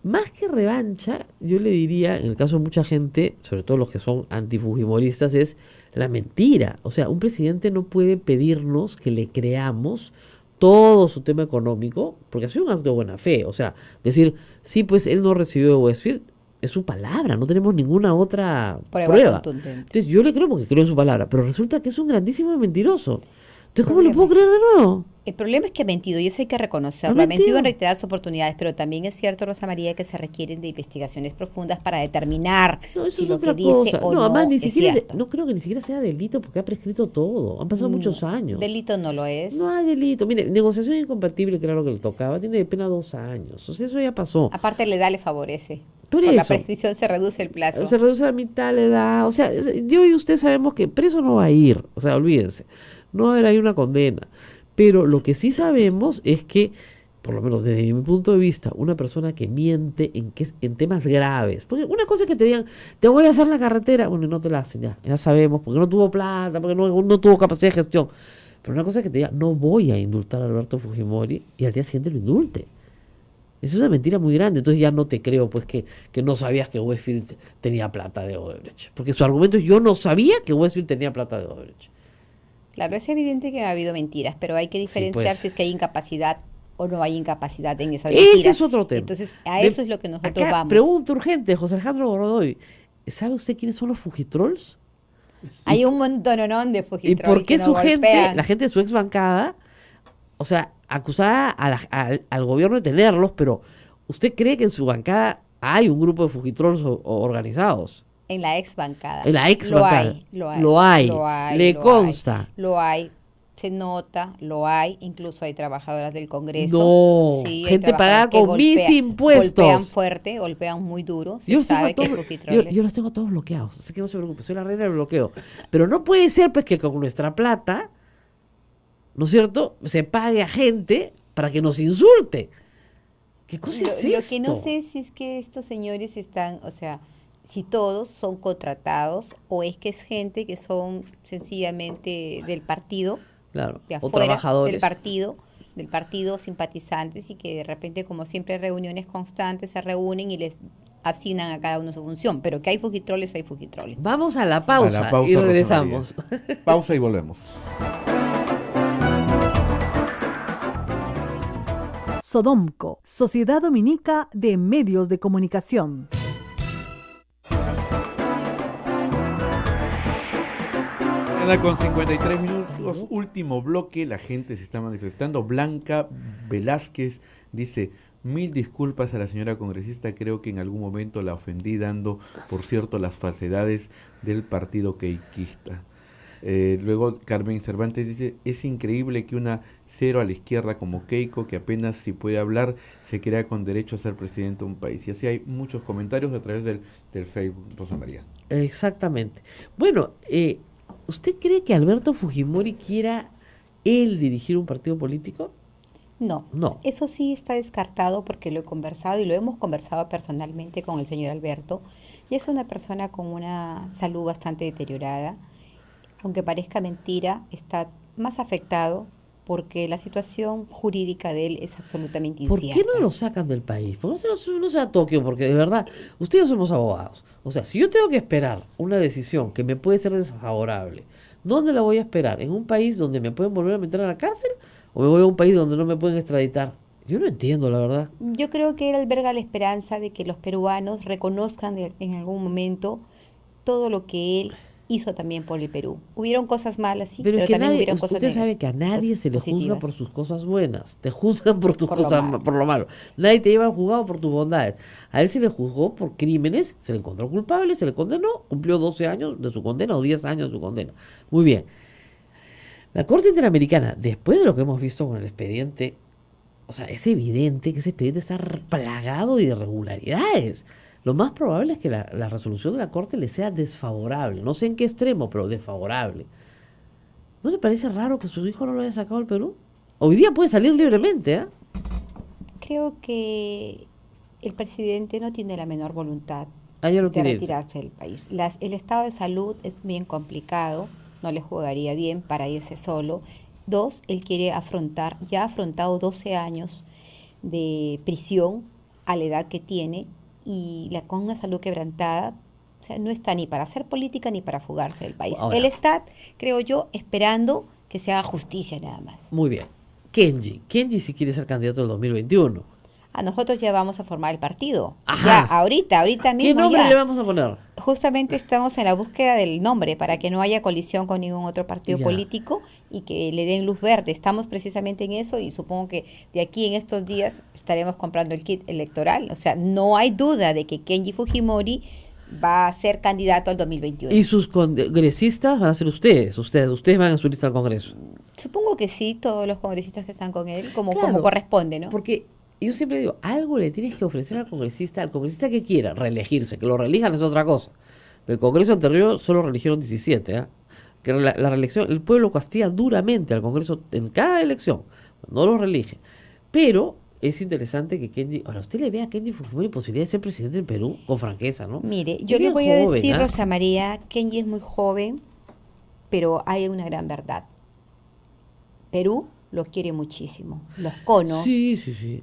Más que revancha, yo le diría, en el caso de mucha gente, sobre todo los que son antifujimoristas, es la mentira. O sea, un presidente no puede pedirnos que le creamos todo su tema económico, porque ha sido un acto de buena fe. O sea, decir, sí, pues él no recibió de Westfield, es su palabra, no tenemos ninguna otra prueba. Contundente. Entonces yo le creo porque creo en su palabra, pero resulta que es un grandísimo mentiroso. Entonces, ¿cómo le Problema. puedo creer de nuevo? El problema es que ha mentido y eso hay que reconocerlo. Ha Ha mentido en mentido. reiteradas oportunidades, pero también es cierto, Rosa María, que se requieren de investigaciones profundas para determinar No, eso si es lo otra que dice cosa. o No, no, además ni es siquiera, cierto. no creo que ni siquiera sea delito porque ha prescrito todo. Han pasado muchos años. Delito no lo es. No hay delito. Mire, negociación incompatible, claro que le tocaba, tiene de pena 2 años. O sea, eso ya pasó. Aparte, la edad le favorece. Por Con la eso. prescripción se reduce el plazo. Se reduce a la mitad la edad. O sea, yo y usted sabemos que preso no va a ir. O sea, olvídense. No va a haber ahí una condena. Pero lo que sí sabemos es que, por lo menos desde mi punto de vista, una persona que miente en temas graves. Porque una cosa es que te digan, te voy a hacer la carretera. Bueno, y no te la hacen, ya sabemos, porque no tuvo plata, porque no tuvo capacidad de gestión. Pero una cosa es que te diga, no voy a indultar a Alberto Fujimori y al día siguiente lo indulte. Es una mentira muy grande. Entonces ya no te creo pues que no sabías que Westfield tenía plata de Odebrecht. Porque su argumento es, yo no sabía que Westfield tenía plata de Odebrecht. Claro, es evidente que ha habido mentiras, pero hay que diferenciar pues. si es que hay incapacidad o no hay incapacidad en esas Ese mentiras. es otro tema. Entonces, a eso es lo que nosotros acá, vamos. Pregunta urgente, José Alejandro Godoy. ¿Sabe usted quiénes son los Fujitrolls? Hay un montononón de ¿Y Fujitrol por qué que nos su gente, golpean. la gente de su ex bancada, o sea, acusada al gobierno de tenerlos, pero ¿usted cree que en su bancada hay un grupo de Fujitrolls organizados? En la ex bancada. En la ex Lo bancada. hay, lo hay. Lo hay. Lo hay, Le lo consta. hay, lo hay. Se nota, lo hay. Incluso hay trabajadoras del Congreso. No, hay gente trabajadoras pagada que con mis impuestos. Golpean fuerte, golpean muy duro. Se Yo los, tengo sabe a que es todos, Fujitroles. yo los tengo todos bloqueados, así que no se preocupe, soy la reina del bloqueo. Pero no puede ser pues que con nuestra plata, ¿no es cierto?, se pague a gente para que nos insulte. ¿Qué cosa es Lo esto? que no sé si es que estos señores están, o sea, si todos son contratados o es que es gente que son sencillamente del partido, Claro, de o afuera trabajadores. del partido simpatizantes y que de repente, como siempre, hay reuniones constantes, se reúnen y les asignan a cada uno su función, pero que hay fujitroles, hay fujitroles. Vamos a la A pausa, la pausa, y Rosa regresamos. María. Pausa y volvemos. Sodomco, Sociedad Dominica de Medios de Comunicación. Queda con 53 minutos, último bloque, la gente se está manifestando. Blanca Velázquez dice: 1000 disculpas a la señora congresista, creo que en algún momento la ofendí dando, por cierto, las falsedades del partido queiquista. Luego Carmen Cervantes dice: es increíble que una cero a la izquierda como Keiko, que apenas si puede hablar, se crea con derecho a ser presidente de un país. Y así hay muchos comentarios a través del Facebook, Rosa María. Exactamente. Bueno, ¿usted cree que Alberto Fujimori quiera él dirigir un partido político? No, No. eso sí está descartado porque lo he conversado y lo hemos conversado personalmente con el señor Alberto, y es una persona con una salud bastante deteriorada. Aunque parezca mentira, está más afectado porque la situación jurídica de él es absolutamente ¿Por incierta. qué no lo sacan del país? ¿Por qué no se va a Tokio? Porque de verdad, ustedes somos abogados. O sea, si yo tengo que esperar una decisión que me puede ser desfavorable, ¿dónde la voy a esperar? ¿En un país donde me pueden volver a meter a la cárcel? ¿O me voy a un país donde no me pueden extraditar? Yo no entiendo, la verdad. Yo creo que él alberga la esperanza de que los peruanos reconozcan en algún momento todo lo que él hizo también por el Perú. Hubieron cosas malas, sí, Pero pero es que también nadie, hubieron cosas usted sabe que a nadie se le juzga positivas. por sus cosas buenas, te juzgan por tus Por lo cosas, malo. por lo malo. Nadie te lleva al juzgado por tus bondades. A él se le juzgó por crímenes, se le encontró culpable, se le condenó, cumplió 12 años de su condena o 10 años de su condena. Muy bien. La Corte Interamericana, después de lo que hemos visto con el expediente, o sea, es evidente que ese expediente está plagado de irregularidades. Lo más probable es que la resolución de la Corte le sea desfavorable. No sé en qué extremo, pero desfavorable. ¿No le parece raro que su hijo no lo haya sacado al Perú? Hoy día puede salir libremente, ¿eh? Creo que el presidente no tiene la menor voluntad Ah, ya no de quiere irse. retirarse del país. El estado de salud es bien complicado, no le jugaría bien para irse solo. 2, él quiere afrontar, ya ha afrontado 12 años de prisión a la edad que tiene y con una salud quebrantada, o sea, no está ni para hacer política ni para fugarse del país. Ahora. Él está, creo yo, esperando que se haga justicia nada más. Muy bien. Kenji sí quiere ser candidato del 2021. A nosotros ya vamos a formar el partido. Ajá. Ya, ahorita ¿Qué mismo nombre ya. le vamos a poner? Justamente estamos en la búsqueda del nombre para que no haya colisión con ningún otro partido Ya. político y que le den luz verde. Estamos precisamente en eso y supongo que de aquí en estos días estaremos comprando el kit electoral. O sea, no hay duda de que Kenji Fujimori va a ser candidato al 2021. Y sus congresistas van a ser ustedes van a su lista al Congreso. Supongo que sí, todos los congresistas que están con él, como Claro, corresponde, ¿no? Porque yo siempre digo, algo le tienes que ofrecer al congresista que quiera, reelegirse, que lo reelijan es otra cosa. Del Congreso anterior solo reeligieron 17, ¿eh? Que la reelección, el pueblo castiga duramente al Congreso en cada elección, no lo reelige. Pero es interesante que Kenji, ahora usted le ve a Kenji Fujimori posibilidad de ser presidente del Perú con franqueza, ¿no? Mire, Es yo le bien voy a joven, decir, ¿ah? Rosa María, Kenji es muy joven, pero hay una gran verdad. Perú lo quiere muchísimo. Los conos, Sí, sí, sí.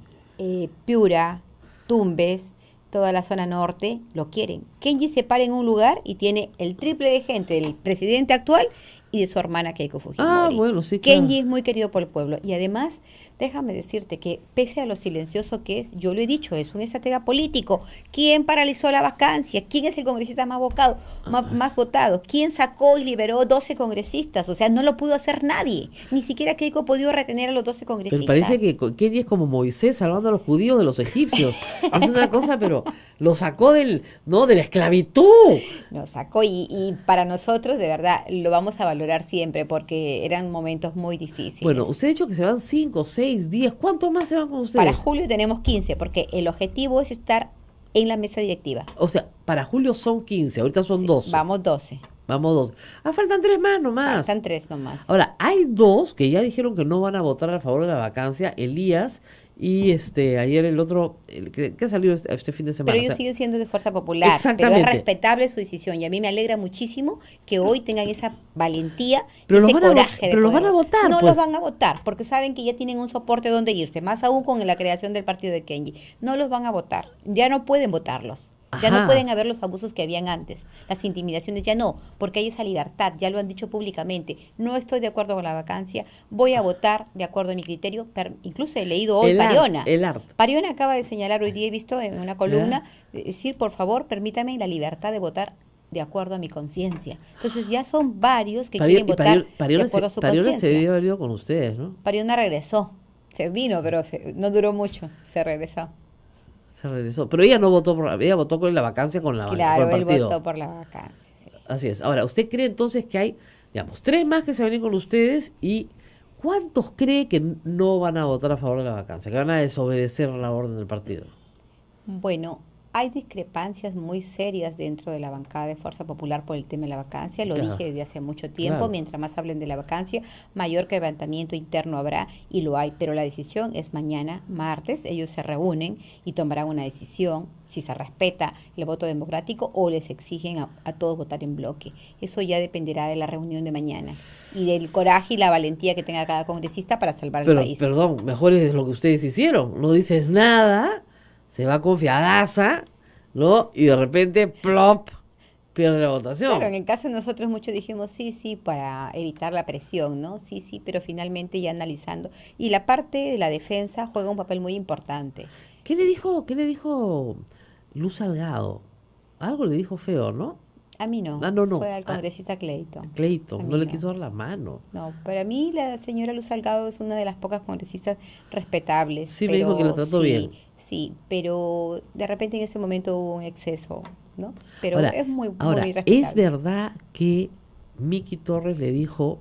Piura, Tumbes, toda la zona norte lo quieren. Kenji se para en un lugar y tiene el triple de gente del presidente actual y de su hermana Keiko Fujimori. Ah, bueno, sí, claro. Kenji es muy querido por el pueblo y además, déjame decirte que pese a lo silencioso que es, yo lo he dicho, es un estratega político. ¿Quién paralizó la vacancia? ¿Quién es el congresista más votado? ¿Quién sacó y liberó 12 congresistas? O sea, no lo pudo hacer nadie. Ni siquiera Keiko ha podido retener a los 12 congresistas. Pero parece que Kenji es como Moisés salvando a los judíos de los egipcios. Es una cosa, pero lo sacó de la esclavitud. Nos sacó y para nosotros, de verdad, lo vamos a valorar siempre porque eran momentos muy difíciles. Bueno, usted ha dicho que se van 5, 6, 10. ¿Cuántos más se van con ustedes? Para julio tenemos 15 porque el objetivo es estar en la mesa directiva. O sea, para julio son 15, ahorita son Sí, 12. Vamos 12. Vamos 12. Ah, faltan 3 más nomás. Están 3 nomás. Ahora, hay 2 que ya dijeron que no van a votar a favor de la vacancia, Elías y ayer el otro, que ha salido este fin de semana. Pero ellos O sea, siguen siendo de fuerza popular. Exactamente. Pero es respetable su decisión y a mí me alegra muchísimo que hoy tengan esa valentía Pero y los ese van a vo- coraje de pero los poder. van a votar, No pues. los van a votar porque saben que ya tienen un soporte donde irse, más aún con la creación del partido de Kenji. No los van a votar, ya no pueden votarlos. Ya Ajá. no pueden haber los abusos que habían antes, las intimidaciones ya no, porque hay esa libertad, ya lo han dicho públicamente. No estoy de acuerdo con la vacancia, voy a votar de acuerdo a mi criterio. Incluso he leído hoy Pariona. El art. Pariona acaba de señalar hoy día, he visto en una columna, decir, por favor, permítame la libertad de votar de acuerdo a mi conciencia. Entonces ya son varios que quieren votar de acuerdo a su Pariona se conciencia. debió haber ido con ustedes, ¿no? Pariona regresó, se vino, pero no duró mucho, se regresó. Se regresó. Pero ella no votó ella votó con la vacancia con Claro, con el él partido. votó por la vacancia. Sí. Así es. Ahora, ¿usted cree entonces que hay, digamos, 3 más que se van a ir con ustedes y cuántos cree que no van a votar a favor de la vacancia, que van a desobedecer la orden del partido? Bueno, hay discrepancias muy serias dentro de la bancada de Fuerza Popular por el tema de la vacancia. Lo Claro. dije desde hace mucho tiempo. Claro. Mientras más hablen de la vacancia, mayor quebrantamiento interno habrá y lo hay. Pero la decisión es mañana, martes. Ellos se reúnen y tomarán una decisión si se respeta el voto democrático o les exigen a todos votar en bloque. Eso ya dependerá de la reunión de mañana y del coraje y la valentía que tenga cada congresista para salvar Pero, el país. perdón, mejor es lo que ustedes hicieron. No dices nada, se va confiadaza, ¿no? Y de repente, plop, pierde la votación. Claro, en el caso de nosotros muchos dijimos sí, para evitar la presión, ¿no? Sí, pero finalmente ya analizando. Y la parte de la defensa juega un papel muy importante. ¿Qué le dijo Luz Salgado? Algo le dijo feo, ¿no? A mí no, No. fue al congresista Clayton. A Clayton, mí no le quiso dar la mano. No, para mí la señora Luz Salgado es una de las pocas congresistas respetables. Sí, me dijo que la trató bien. Sí, pero de repente en ese momento hubo un exceso, ¿no? Pero Ahora, es muy respetable. ¿es verdad que Miki Torres le dijo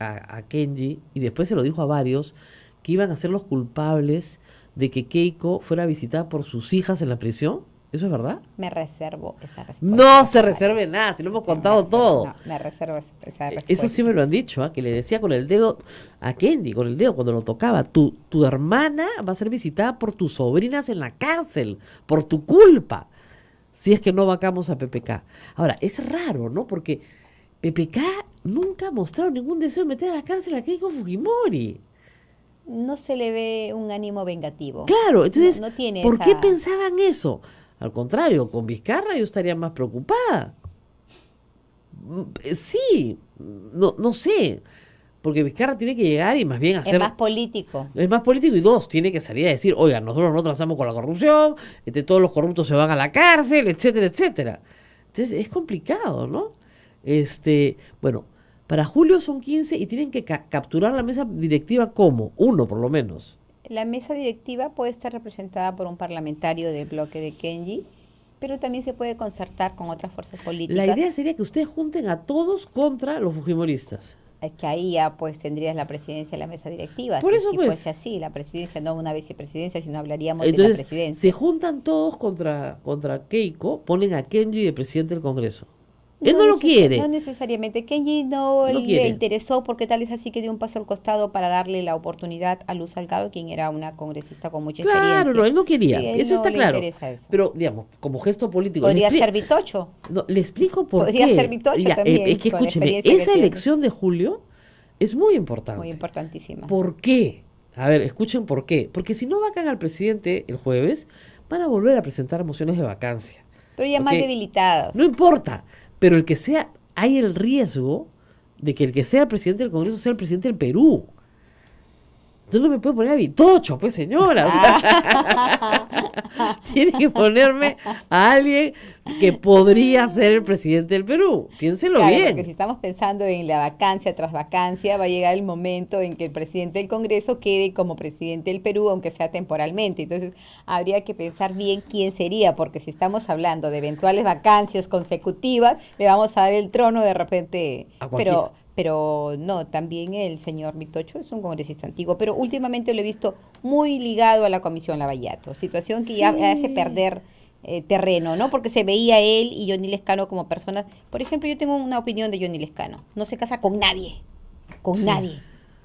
a Kenji, y después se lo dijo a varios, que iban a ser los culpables de que Keiko fuera visitada por sus hijas en la prisión? ¿Eso es verdad? Me reservo esa respuesta. No se reserve nada, si lo hemos contado todo. No, me reservo esa respuesta. Eso sí me lo han dicho, que le decía con el dedo a Kenji, con el dedo cuando lo tocaba, tu hermana va a ser visitada por tus sobrinas en la cárcel, por tu culpa, si es que no vacamos a PPK. Ahora, es raro, ¿no? Porque PPK nunca ha mostrado ningún deseo de meter a la cárcel a Keiko Fujimori. No se le ve un ánimo vengativo. Claro, entonces, No tiene ¿por esa- qué pensaban eso? Al contrario, con Vizcarra yo estaría más preocupada. Sí, no sé, porque Vizcarra tiene que llegar y más bien Es hacer... más político. Es más político y 2, tiene que salir a decir, oigan, nosotros no trazamos con la corrupción, todos los corruptos se van a la cárcel, etcétera, etcétera. Entonces es complicado, ¿no? Bueno, para julio son 15 y tienen que capturar la mesa directiva como, 1 por lo menos. La mesa directiva puede estar representada por un parlamentario del bloque de Kenji, pero también se puede concertar con otras fuerzas políticas. La idea sería que ustedes junten a todos contra los fujimoristas. Es que ahí ya pues tendrías la presidencia de la mesa directiva. Por eso, si pues. fuese así, la presidencia, no una vicepresidencia, sino hablaríamos de la Entonces, presidencia. se juntan todos contra Keiko, ponen a Kenji de presidente del Congreso. Él no lo quiere. No necesariamente. Kenji no No le quiere. interesó porque tal es así que dio un paso al costado para darle la oportunidad a Luz Salgado, quien era una congresista con mucha Claro, experiencia. no, él no quería. Sí, él eso no está le claro. interesa eso. Pero, digamos, como gesto político. Podría le expli- ser Vitocho. No, le explico por Podría qué. ser Vitocho también, es que con la escúcheme, experiencia que esa tiene. elección de julio es muy importante. Muy importantísima. ¿Por qué? A ver, escuchen por qué. Porque si no vacan al presidente el jueves, van a volver a presentar mociones de vacancia. Pero ya más ¿Ok? debilitadas. No importa, pero el que sea, hay el riesgo de que el que sea el presidente del Congreso sea el presidente del Perú. Entonces no me puede poner a Vitocho, pues señora. O sea, tiene que ponerme a alguien que podría ser el presidente del Perú. Piénselo Claro, bien. porque si estamos pensando en la vacancia tras vacancia, va a llegar el momento en que el presidente del Congreso quede como presidente del Perú, aunque sea temporalmente. Entonces, habría que pensar bien quién sería, porque si estamos hablando de eventuales vacancias consecutivas, le vamos a dar el trono de repente. A cualquiera. Pero no, también el señor Vitocho es un congresista antiguo, pero últimamente lo he visto muy ligado a la Comisión Lavallato, situación que ya Sí. hace perder terreno, ¿no? Porque se veía él y Johnny Lescano como personas. Por ejemplo, yo tengo una opinión de Johnny Lescano. No se casa con nadie. Con nadie.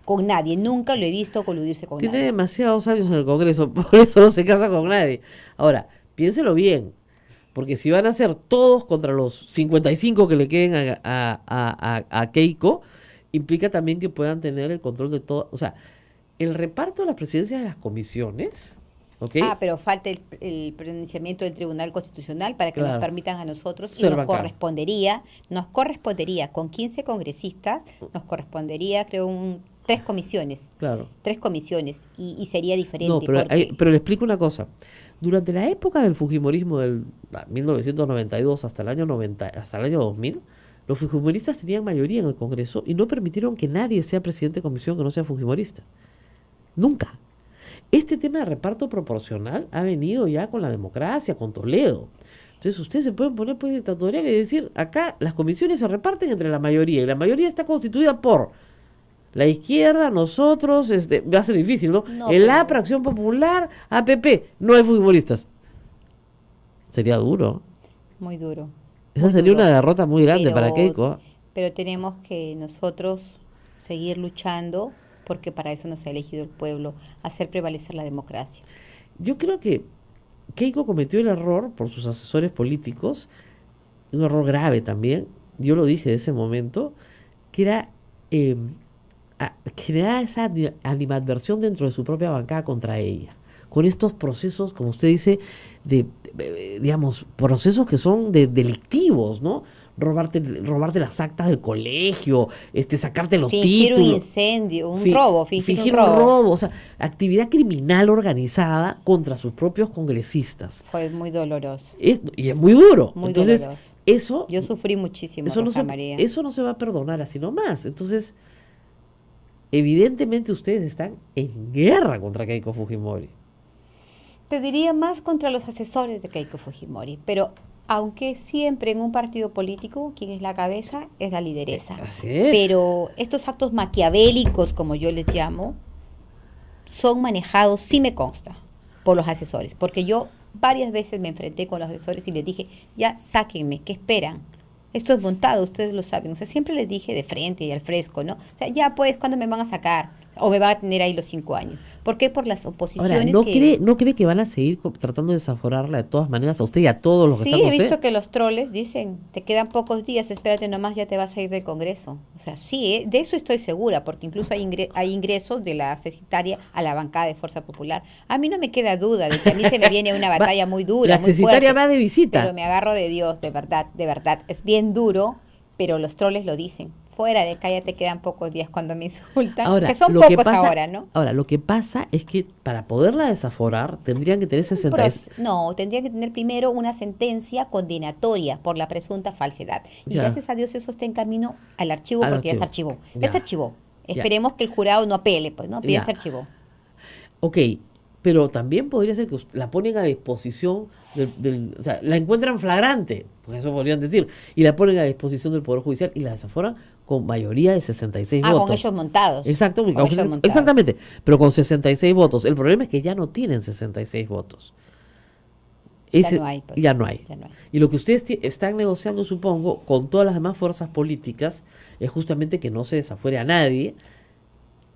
con nadie. Nunca lo he visto coludirse con Tiene nadie. demasiados años en el Congreso, por eso no se casa con nadie. Ahora, piénselo bien, porque si van a ser todos contra los 55 que le queden a Keiko, implica también que puedan tener el control de todo. O sea, el reparto de las presidencias de las comisiones, ¿ok? Pero falta el pronunciamiento del Tribunal Constitucional para que Claro. nos permitan a nosotros, y Ser nos bancada. correspondería con 15 congresistas, nos correspondería, creo, 3 comisiones. Claro. 3 comisiones, y sería diferente. No, pero, porque pero le explico una cosa. Durante la época del fujimorismo del 1992 hasta el año 90, hasta el año 2000, los fujimoristas tenían mayoría en el Congreso y no permitieron que nadie sea presidente de comisión que no sea fujimorista. Nunca. Este tema de reparto proporcional ha venido ya con la democracia, con Toledo. Entonces ustedes se pueden poner pues dictatorial y decir, acá las comisiones se reparten entre la mayoría y la mayoría está constituida por la izquierda, nosotros, va a ser difícil, ¿no? No, El pero- APRA, Acción Popular, APP, no hay futbolistas. Sería duro. muy duro. Esa muy sería duro. una derrota muy grande Pero- para Keiko. ¿Ah? Pero tenemos que nosotros seguir luchando, porque para eso nos ha elegido el pueblo, hacer prevalecer la democracia. Yo creo que Keiko cometió el error por sus asesores políticos, un error grave también, yo lo dije de ese momento, que era generar esa animadversión dentro de su propia bancada contra ella, con estos procesos, como usted dice, digamos, procesos que son delictivos, ¿no? Robarte las actas del colegio, sacarte los Fingir un títulos. incendio, Fi- fingir un robo. o sea, actividad criminal organizada contra sus propios congresistas. Fue muy doloroso. Y es muy duro. Muy Entonces, doloroso. eso, Yo sufrí muchísimo, eso, no Rosa se, María. eso no se va a perdonar así nomás. Entonces, evidentemente ustedes están en guerra contra Keiko Fujimori. Te diría más contra los asesores de Keiko Fujimori, pero aunque siempre en un partido político quien es la cabeza es la lideresa. Así es. Pero estos actos maquiavélicos, como yo les llamo, son manejados, sí me consta, por los asesores, porque yo varias veces me enfrenté con los asesores y les dije, ya sáquenme, ¿qué esperan? Esto es montado, ustedes lo saben. O sea, siempre les dije de frente y al fresco, ¿no? O sea, ya pues, ¿cuándo me van a sacar? O me van a tener ahí los 5 años. ¿Por qué? Por las oposiciones Ahora, ¿no que... cree que van a seguir tratando de desaforarla de todas maneras a usted y a todos los que Sí, están he con visto usted? que los troles dicen, te quedan pocos días, espérate nomás, ya te vas a ir del Congreso. O sea, sí, de eso estoy segura, porque incluso hay ingresos de la cesitaria a la bancada de Fuerza Popular. A mí no me queda duda de que a mí se me viene una batalla muy dura, La muy cesitaria fuerte, va de visita. pero me agarro de Dios, de verdad. Es bien duro, pero los troles lo dicen. Fuera de acá ya te quedan pocos días cuando me insultan, Ahora, que son lo pocos pasa- ahora, ¿no? Ahora, lo que pasa es que para poderla desaforar tendrían que tener 66. No, tendría que tener primero una sentencia condenatoria por la presunta falsedad. Y Ya. gracias a Dios eso está en camino al archivo, Al porque ya se archivo. archivó. Ya. Ya se archivó. Ya. Esperemos que el jurado no apele, pues, ¿no? Pero Ya. ya se archivó. Ok, pero también podría ser que la ponen a disposición o sea, la encuentran flagrante, porque eso podrían decir, y la ponen a disposición del Poder Judicial y la desaforan con mayoría de 66 votos. Con ellos montados. Exacto, Con ellos montados. exactamente, pero con 66 votos. El problema es que ya no tienen 66 votos. Ya no hay, pues. Ya no hay. Ya no hay. Y lo que ustedes están negociando, supongo, con todas las demás fuerzas políticas, es justamente que no se desafuere a nadie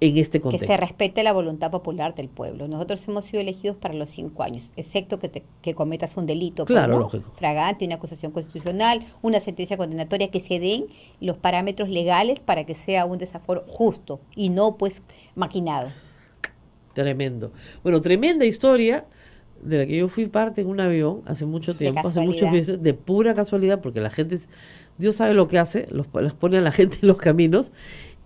en este Que contexto. se respete la voluntad popular del pueblo. Nosotros hemos sido elegidos para los 5 años, excepto que cometas un delito, pues, Claro, ¿no? lógico. Fragante, una acusación constitucional, una sentencia condenatoria, que se den los parámetros legales para que sea un desaforo justo y no pues maquinado. Tremendo. Bueno, tremenda historia de la que yo fui parte en un avión hace mucho tiempo, hace muchos casualidad. meses, de pura casualidad, porque la gente, Dios sabe lo que hace, los pone a la gente en los caminos.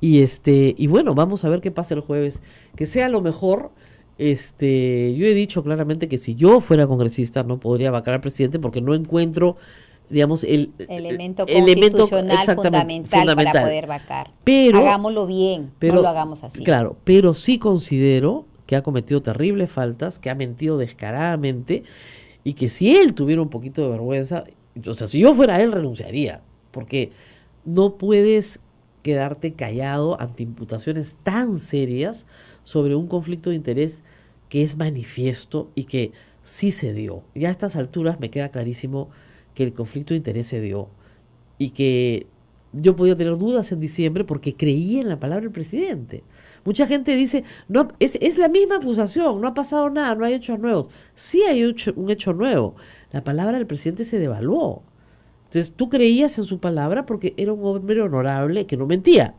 Y bueno, vamos a ver qué pasa el jueves. Que sea lo mejor. Yo he dicho claramente que si yo fuera congresista no podría vacar al presidente porque no encuentro, digamos, el Elemento elemento constitucional exactamente, fundamental para poder vacar. Pero, Hagámoslo bien, pero no lo hagamos así. Claro, pero sí considero que ha cometido terribles faltas, que ha mentido descaradamente y que si él tuviera un poquito de vergüenza, o sea, si yo fuera él renunciaría, porque no puedes quedarte callado ante imputaciones tan serias sobre un conflicto de interés que es manifiesto y que sí se dio. Ya a estas alturas me queda clarísimo que el conflicto de interés se dio y que yo podía tener dudas en diciembre porque creía en la palabra del presidente. Mucha gente dice, no, es la misma acusación, no ha pasado nada, no hay hechos nuevos. Sí hay un hecho nuevo. La palabra del presidente se devaluó. Entonces tú creías en su palabra porque era un hombre honorable que no mentía.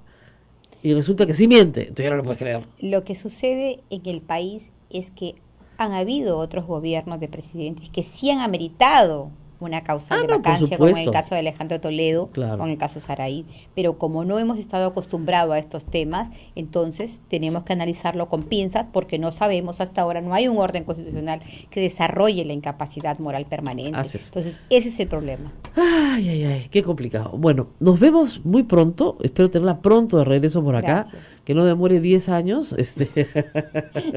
Y resulta que sí miente, entonces ya no lo puedes creer. Lo que sucede en el país es que han habido otros gobiernos de presidentes que sí han ameritado una causa de no, por vacancia, como en el supuesto. caso de Alejandro Toledo, Claro. o en el caso de Saraí. Pero como no hemos estado acostumbrados a estos temas, entonces tenemos que analizarlo con pinzas porque no sabemos hasta ahora, no hay un orden constitucional que desarrolle la incapacidad moral permanente. Así es. Entonces, ese es el problema. Ay, ay, ay, qué complicado. Bueno, nos vemos muy pronto. Espero tenerla pronto de regreso por acá. Gracias. Que no demore 10 años,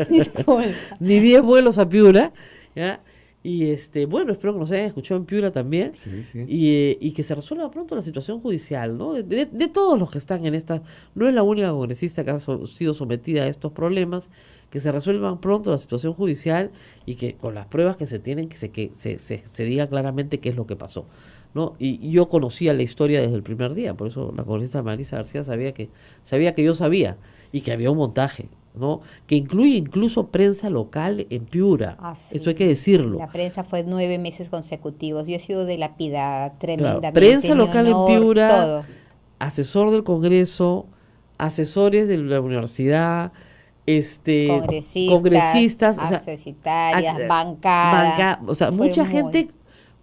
Disculpa. ni 10 vuelos a Piura, ¿ya? Y bueno, espero que nos hayan escuchado en Piura también. Sí, sí. Y que se resuelva pronto la situación judicial, ¿no? De todos los que están en esta, no es la única congresista que ha sido sometida a estos problemas, que se resuelvan pronto la situación judicial y que con las pruebas que se tienen, que se diga claramente qué es lo que pasó, ¿no? Y yo conocía la historia desde el primer día, por eso la congresista Marisa García sabía que yo sabía y que había un montaje, ¿no? Que incluye incluso prensa local en Piura. Ah, sí. Eso hay que decirlo. La prensa fue 9 meses consecutivos. Yo he sido dilapidada tremendamente. Prensa mi local en honor, Piura, todo. asesor del Congreso, asesores de la universidad, congresistas, o sea, accesitarias, ac- bancada. o sea, Fue mucha muy- gente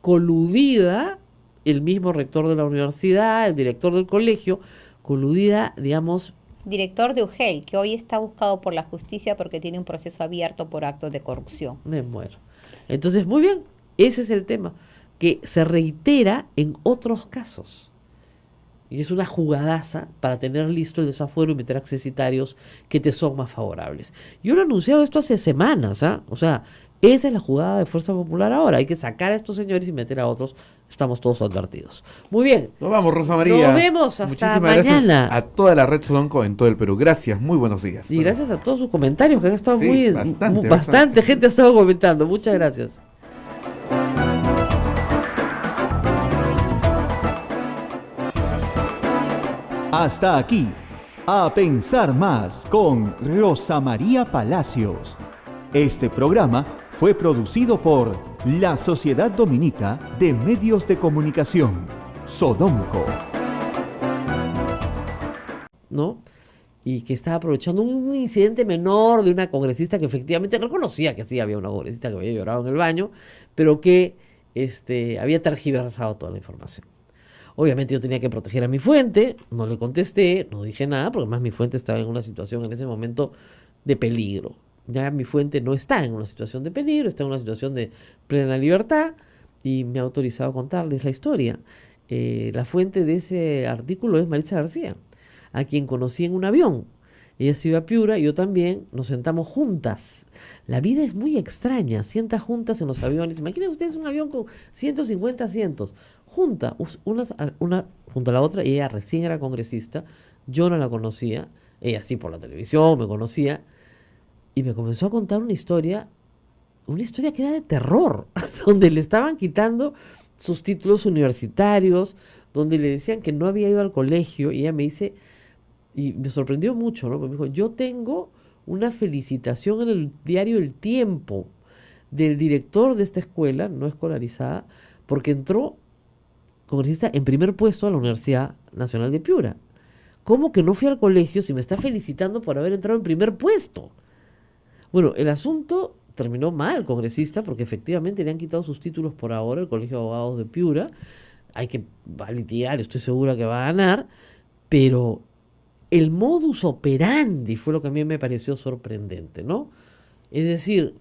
coludida, el mismo rector de la universidad, el director del colegio, coludida, digamos, Director de UGEL, que hoy está buscado por la justicia porque tiene un proceso abierto por actos de corrupción. me muero. Entonces, muy bien, ese es el tema, que se reitera en otros casos. Y es una jugadaza para tener listo el desafuero y meter accesitarios que te son más favorables. Yo lo he anunciado esto hace semanas, ¿ah? O sea, esa es la jugada de Fuerza Popular ahora. Hay que sacar a estos señores y meter a otros. Estamos todos advertidos. Muy bien. Nos vamos, Rosa María. Nos vemos hasta Muchísimas mañana. gracias a toda la red Sodonco en todo el Perú. Gracias, muy buenos días. Y gracias a todos sus comentarios que han estado Sí, bastante. gente ha estado comentando. Muchas gracias. Hasta aquí, A Pensar Más con Rosa María Palacios. Este programa fue producido por la Sociedad Dominica de Medios de Comunicación, Sodomco. ¿No? Y que estaba aprovechando un incidente menor de una congresista que efectivamente reconocía que sí había una congresista que había llorado en el baño, pero que había tergiversado toda la información. Obviamente yo tenía que proteger a mi fuente, no le contesté, no dije nada, porque además mi fuente estaba en una situación en ese momento de peligro. Ya mi fuente no está en una situación de peligro, está en una situación de plena libertad y me ha autorizado a contarles la historia. La fuente de ese artículo es Maritza García, a quien conocí en un avión. Ella se iba a Piura, yo también, nos sentamos juntas. La vida es muy extraña, sienta juntas en los aviones. Imaginen ustedes un avión con 150 asientos, junta, una junto a la otra, y ella recién era congresista, yo no la conocía, ella sí por la televisión me conocía, y me comenzó a contar una historia que era de terror, donde le estaban quitando sus títulos universitarios, donde le decían que no había ido al colegio, y ella me dice, y me sorprendió mucho, ¿no? Porque me dijo, yo tengo una felicitación en el diario El Tiempo del director de esta escuela, no escolarizada, porque entró congresista en primer puesto a la Universidad Nacional de Piura. ¿Cómo que no fui al colegio si me está felicitando por haber entrado en primer puesto? Bueno, el asunto terminó mal, congresista, porque efectivamente le han quitado sus títulos por ahora, el Colegio de Abogados de Piura. Va a litigar, estoy segura que va a ganar, pero el modus operandi fue lo que a mí me pareció sorprendente, ¿no? Es decir,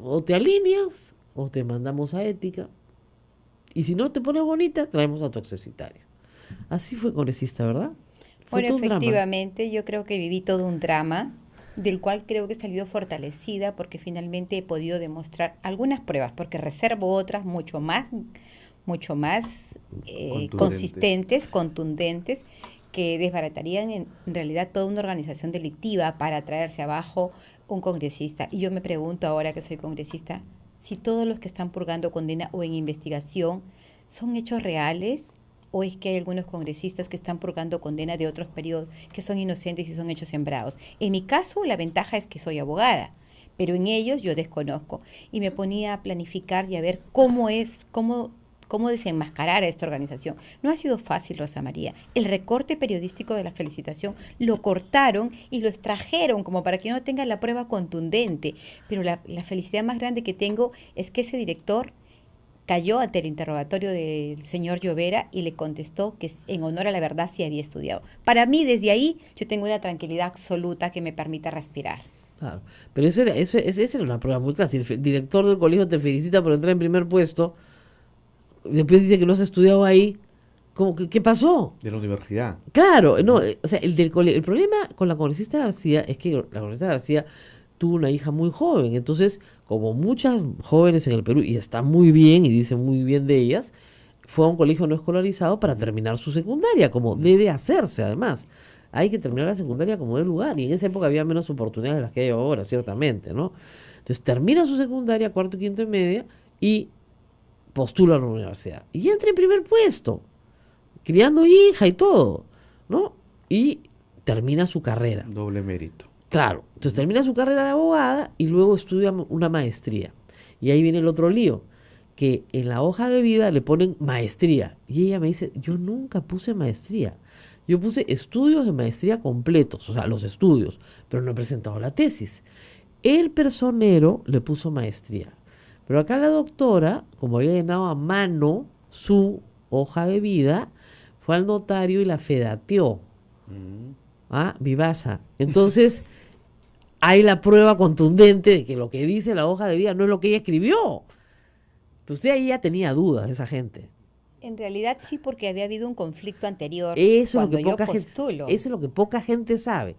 o te alineas o te mandamos a ética, y si no te pones bonita, traemos a tu accesitario. Así fue congresista, ¿verdad? Fue Bueno, todo un drama. efectivamente, yo creo que viví todo un drama, del cual creo que he salido fortalecida porque finalmente he podido demostrar algunas pruebas, porque reservo otras mucho más consistentes, contundentes, que desbaratarían en realidad toda una organización delictiva para traerse abajo un congresista. Y yo me pregunto ahora que soy congresista, si todos los que están purgando condena o en investigación son hechos reales ¿O es que hay algunos congresistas que están purgando condena de otros periodos que son inocentes y son hechos sembrados? En mi caso, la ventaja es que soy abogada, pero en ellos yo desconozco. Y me ponía a planificar y a ver cómo desenmascarar a esta organización. No ha sido fácil, Rosa María. El recorte periodístico de la felicitación lo cortaron y lo extrajeron como para que no tenga la prueba contundente. Pero la felicidad más grande que tengo es que ese director cayó ante el interrogatorio del señor Llovera y le contestó que en honor a la verdad sí había estudiado. Para mí, desde ahí, yo tengo una tranquilidad absoluta que me permita respirar. Claro, pero esa era una prueba muy clara. Si el director del colegio te felicita por entrar en primer puesto, después dice que no has estudiado ahí, ¿qué pasó? De la universidad. Claro, no, o sea, el problema con la congresista García es que la congresista García tuvo una hija muy joven, entonces, como muchas jóvenes en el Perú, y está muy bien, y dicen muy bien de ellas, fue a un colegio no escolarizado para terminar su secundaria, como debe hacerse además. Hay que terminar la secundaria como de lugar, y en esa época había menos oportunidades de las que hay ahora, ciertamente, ¿no? Entonces termina su secundaria, cuarto, quinto y media, y postula a la universidad. Y entra en primer puesto, criando hija y todo, ¿no? Y termina su carrera. Doble mérito. Claro, entonces termina su carrera de abogada y luego estudia una maestría. Y ahí viene el otro lío, que en la hoja de vida le ponen maestría. Y ella me dice, yo nunca puse maestría. Yo puse estudios de maestría completos, o sea, los estudios, pero no he presentado la tesis. El personero le puso maestría. Pero acá la doctora, como había llenado a mano su hoja de vida, fue al notario y la fedateó. Vivaza. Entonces, hay la prueba contundente de que lo que dice la hoja de vida no es lo que ella escribió. Pero usted ahí ya tenía dudas, esa gente. En realidad sí, porque había habido un conflicto anterior Eso cuando es lo que yo postulo. Eso es lo que poca gente sabe.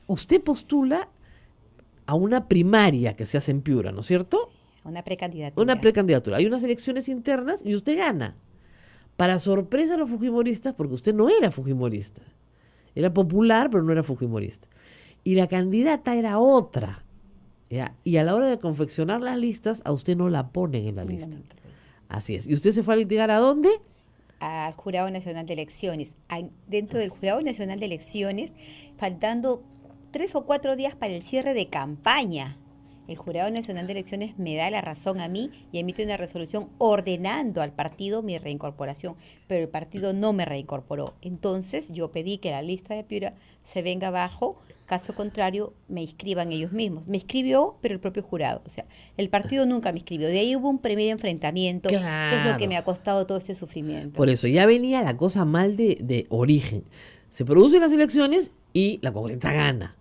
Usted postula a una primaria que se hace en Piura, ¿no es cierto? Una precandidatura. Una precandidatura. Hay unas elecciones internas y usted gana. Para sorpresa de los fujimoristas, porque usted no era fujimorista. Era popular, pero no era fujimorista. Y la candidata era otra. ¿Ya? Y a la hora de confeccionar las listas, a usted no la ponen en la lista. Así es. ¿Y usted se fue a litigar a dónde? Al Jurado Nacional de Elecciones. Dentro del Jurado Nacional de Elecciones, faltando 3 o 4 días para el cierre de campaña, el Jurado Nacional de Elecciones me da la razón a mí y emite una resolución ordenando al partido mi reincorporación, pero el partido no me reincorporó. Entonces yo pedí que la lista de Piura se venga abajo, caso contrario me inscriban ellos mismos. Me inscribió, pero el propio jurado. O sea, el partido nunca me inscribió. De ahí hubo un primer enfrentamiento, Claro. que es lo que me ha costado todo este sufrimiento. Por eso, ya venía la cosa mal de origen. Se producen las elecciones y la congresista gana.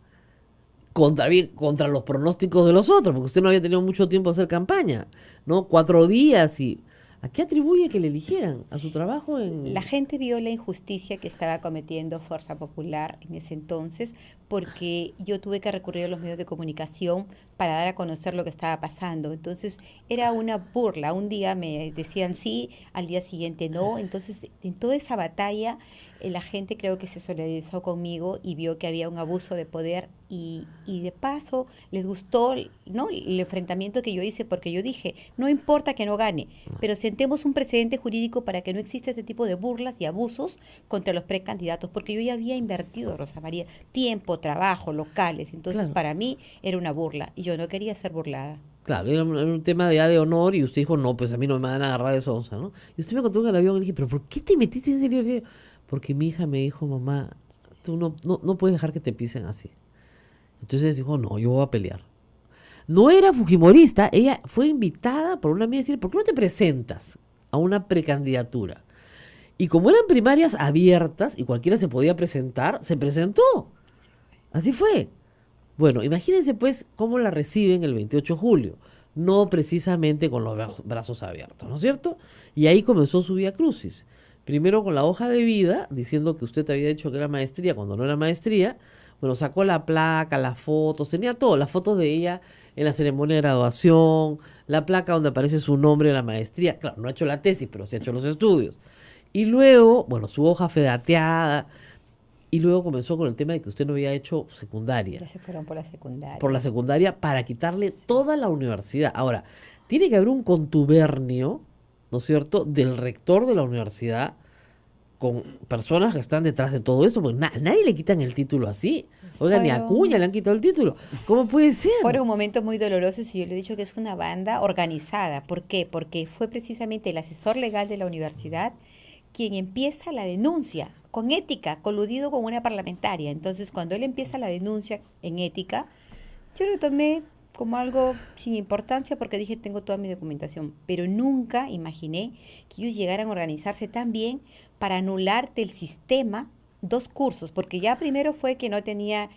Contra los pronósticos de los otros, porque usted no había tenido mucho tiempo de hacer campaña, ¿no? 4 días y... ¿A qué atribuye que le eligieran? ¿A su trabajo en...? La gente vio la injusticia que estaba cometiendo Fuerza Popular en ese entonces, porque yo tuve que recurrir a los medios de comunicación para dar a conocer lo que estaba pasando. Entonces era una burla. Un día me decían sí, al día siguiente no. Entonces en toda esa batalla la gente creo que se solidarizó conmigo y vio que había un abuso de poder y de paso les gustó, ¿no?, el enfrentamiento que yo hice, porque yo dije, no importa que no gane, pero sentemos un precedente jurídico para que no exista ese tipo de burlas y abusos contra los precandidatos, porque yo ya había invertido, Rosa María, tiempo, trabajo, locales, entonces Claro. Para mí era una burla y yo no quería ser burlada. Claro, era un tema de honor y usted dijo, no, pues a mí no me van a agarrar de sonsa, ¿no? Y usted me contó que el avión y le dije, ¿pero por qué te metiste en ese lío? Porque mi hija me dijo, mamá, tú no puedes dejar que te pisen así. Entonces dijo, no, yo voy a pelear. No era fujimorista, ella fue invitada por una amiga a decir, ¿por qué no te presentas a una precandidatura? Y como eran primarias abiertas y cualquiera se podía presentar, se presentó. Así fue. Bueno, imagínense pues cómo la reciben el 28 de julio. No precisamente con los brazos abiertos, ¿no es cierto? Y ahí comenzó su vía crucis. Primero con la hoja de vida, diciendo que usted había dicho que era maestría cuando no era maestría. Bueno, sacó la placa, las fotos, tenía todo, las fotos de ella en la ceremonia de graduación, la placa donde aparece su nombre en la maestría. Claro, no ha hecho la tesis, pero sí ha hecho los estudios. Y luego, bueno, su hoja fedateada. Y luego comenzó con el tema de que usted no había hecho secundaria. Ya se fueron por la secundaria. Por la secundaria para quitarle toda la universidad. Ahora, tiene que haber un contubernio, ¿no es cierto?, del rector de la universidad con personas que están detrás de todo esto, porque nadie le quitan el título así. Oiga, ni a Acuña le han quitado el título. ¿Cómo puede ser? Fueron momentos muy dolorosos y yo le he dicho que es una banda organizada. ¿Por qué? Porque fue precisamente el asesor legal de la universidad quien empieza la denuncia con ética, coludido con una parlamentaria. Entonces, cuando él empieza la denuncia en ética, yo lo tomé como algo sin importancia porque dije, tengo toda mi documentación, pero nunca imaginé que ellos llegaran a organizarse tan bien para anular del sistema 2 cursos, porque ya primero fue que no tenía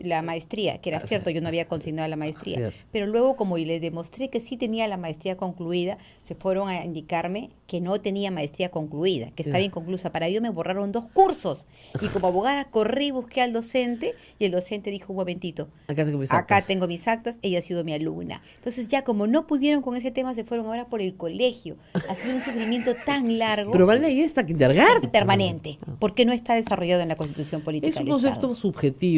la maestría, que era cierto, yo no había consignado la maestría, pero luego como les demostré que sí tenía la maestría concluida, se fueron a indicarme que no tenía maestría concluida, que estaba inconclusa. Para ello me borraron 2 cursos, y como abogada corrí, busqué al docente, y el docente dijo, un momentito, acá tengo mis actas, ella ha sido mi alumna. Entonces ya como no pudieron con ese tema, se fueron ahora por el colegio, ha sido un sufrimiento tan largo. Pero vale ahí está kindergarten. Permanente, porque no está desarrollado en la Constitución Política Es un del concepto Estado. subjetivo.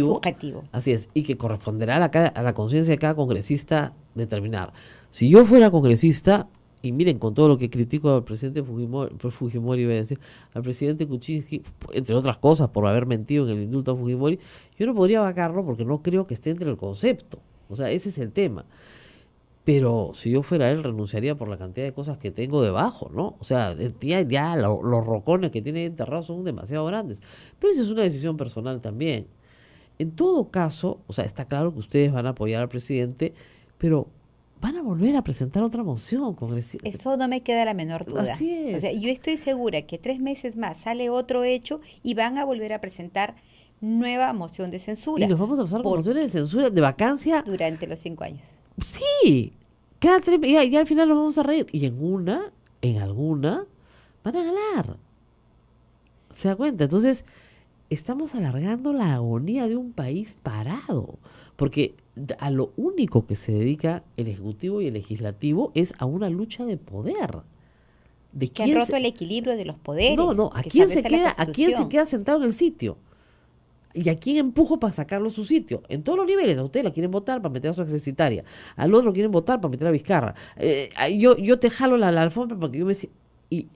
Así es, y que corresponderá a la conciencia de cada congresista determinar. Si yo fuera congresista, y miren, con todo lo que critico al presidente Fujimori, iba a decir, al presidente Kuczynski, entre otras cosas, por haber mentido en el indulto a Fujimori, yo no podría vacarlo porque no creo que esté entre el concepto. O sea, ese es el tema. Pero si yo fuera él, renunciaría por la cantidad de cosas que tengo debajo, ¿no? O sea, ya los rocones que tiene enterrados son demasiado grandes. Pero esa es una decisión personal también. En todo caso, o sea, está claro que ustedes van a apoyar al presidente, pero van a volver a presentar otra moción, congresista. Eso no me queda la menor duda. Así es. O sea, yo estoy segura que 3 meses más sale otro hecho y van a volver a presentar nueva moción de censura. Y nos vamos a pasar con mociones de censura, de vacancia. Durante los 5 años. Sí, cada 3 meses, ya al final nos vamos a reír. Y en alguna, van a ganar. ¿Se da cuenta? Entonces, estamos alargando la agonía de un país parado, porque a lo único que se dedica el Ejecutivo y el Legislativo es a una lucha de poder. Que han roto el equilibrio de los poderes. No, ¿a quién se queda sentado en el sitio? ¿Y a quién empujo para sacarlo de su sitio? En todos los niveles. A usted la quieren votar para meter a su execitaria. Al otro quieren votar para meter a Vizcarra. Yo te jalo la alfombra para que yo me... Y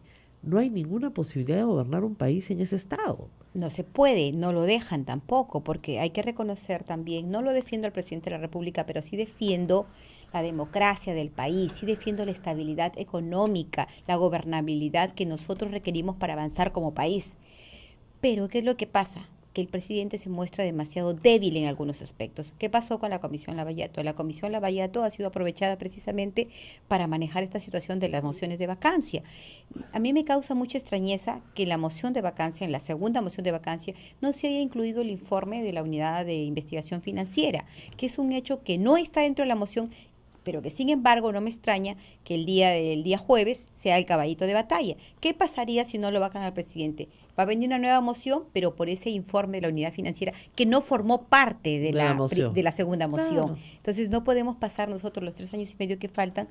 no hay ninguna posibilidad de gobernar un país en ese estado. No se puede, no lo dejan tampoco, porque hay que reconocer también, no lo defiendo al presidente de la República, pero sí defiendo la democracia del país, sí defiendo la estabilidad económica, la gobernabilidad que nosotros requerimos para avanzar como país. Pero, ¿qué es lo que pasa? Que el presidente se muestra demasiado débil en algunos aspectos. ¿Qué pasó con la Comisión Lavallato? La Comisión Lavallato ha sido aprovechada precisamente para manejar esta situación de las mociones de vacancia. A mí me causa mucha extrañeza que en la moción de vacancia, en la segunda moción de vacancia, no se haya incluido el informe de la Unidad de Investigación Financiera, que es un hecho que no está dentro de la moción, pero que sin embargo no me extraña que el día jueves sea el caballito de batalla. ¿Qué pasaría si no lo vacan al presidente? Va a venir una nueva moción, pero por ese informe de la unidad financiera que no formó parte de la segunda moción. Claro. Entonces no podemos pasar nosotros los 3 años y medio que faltan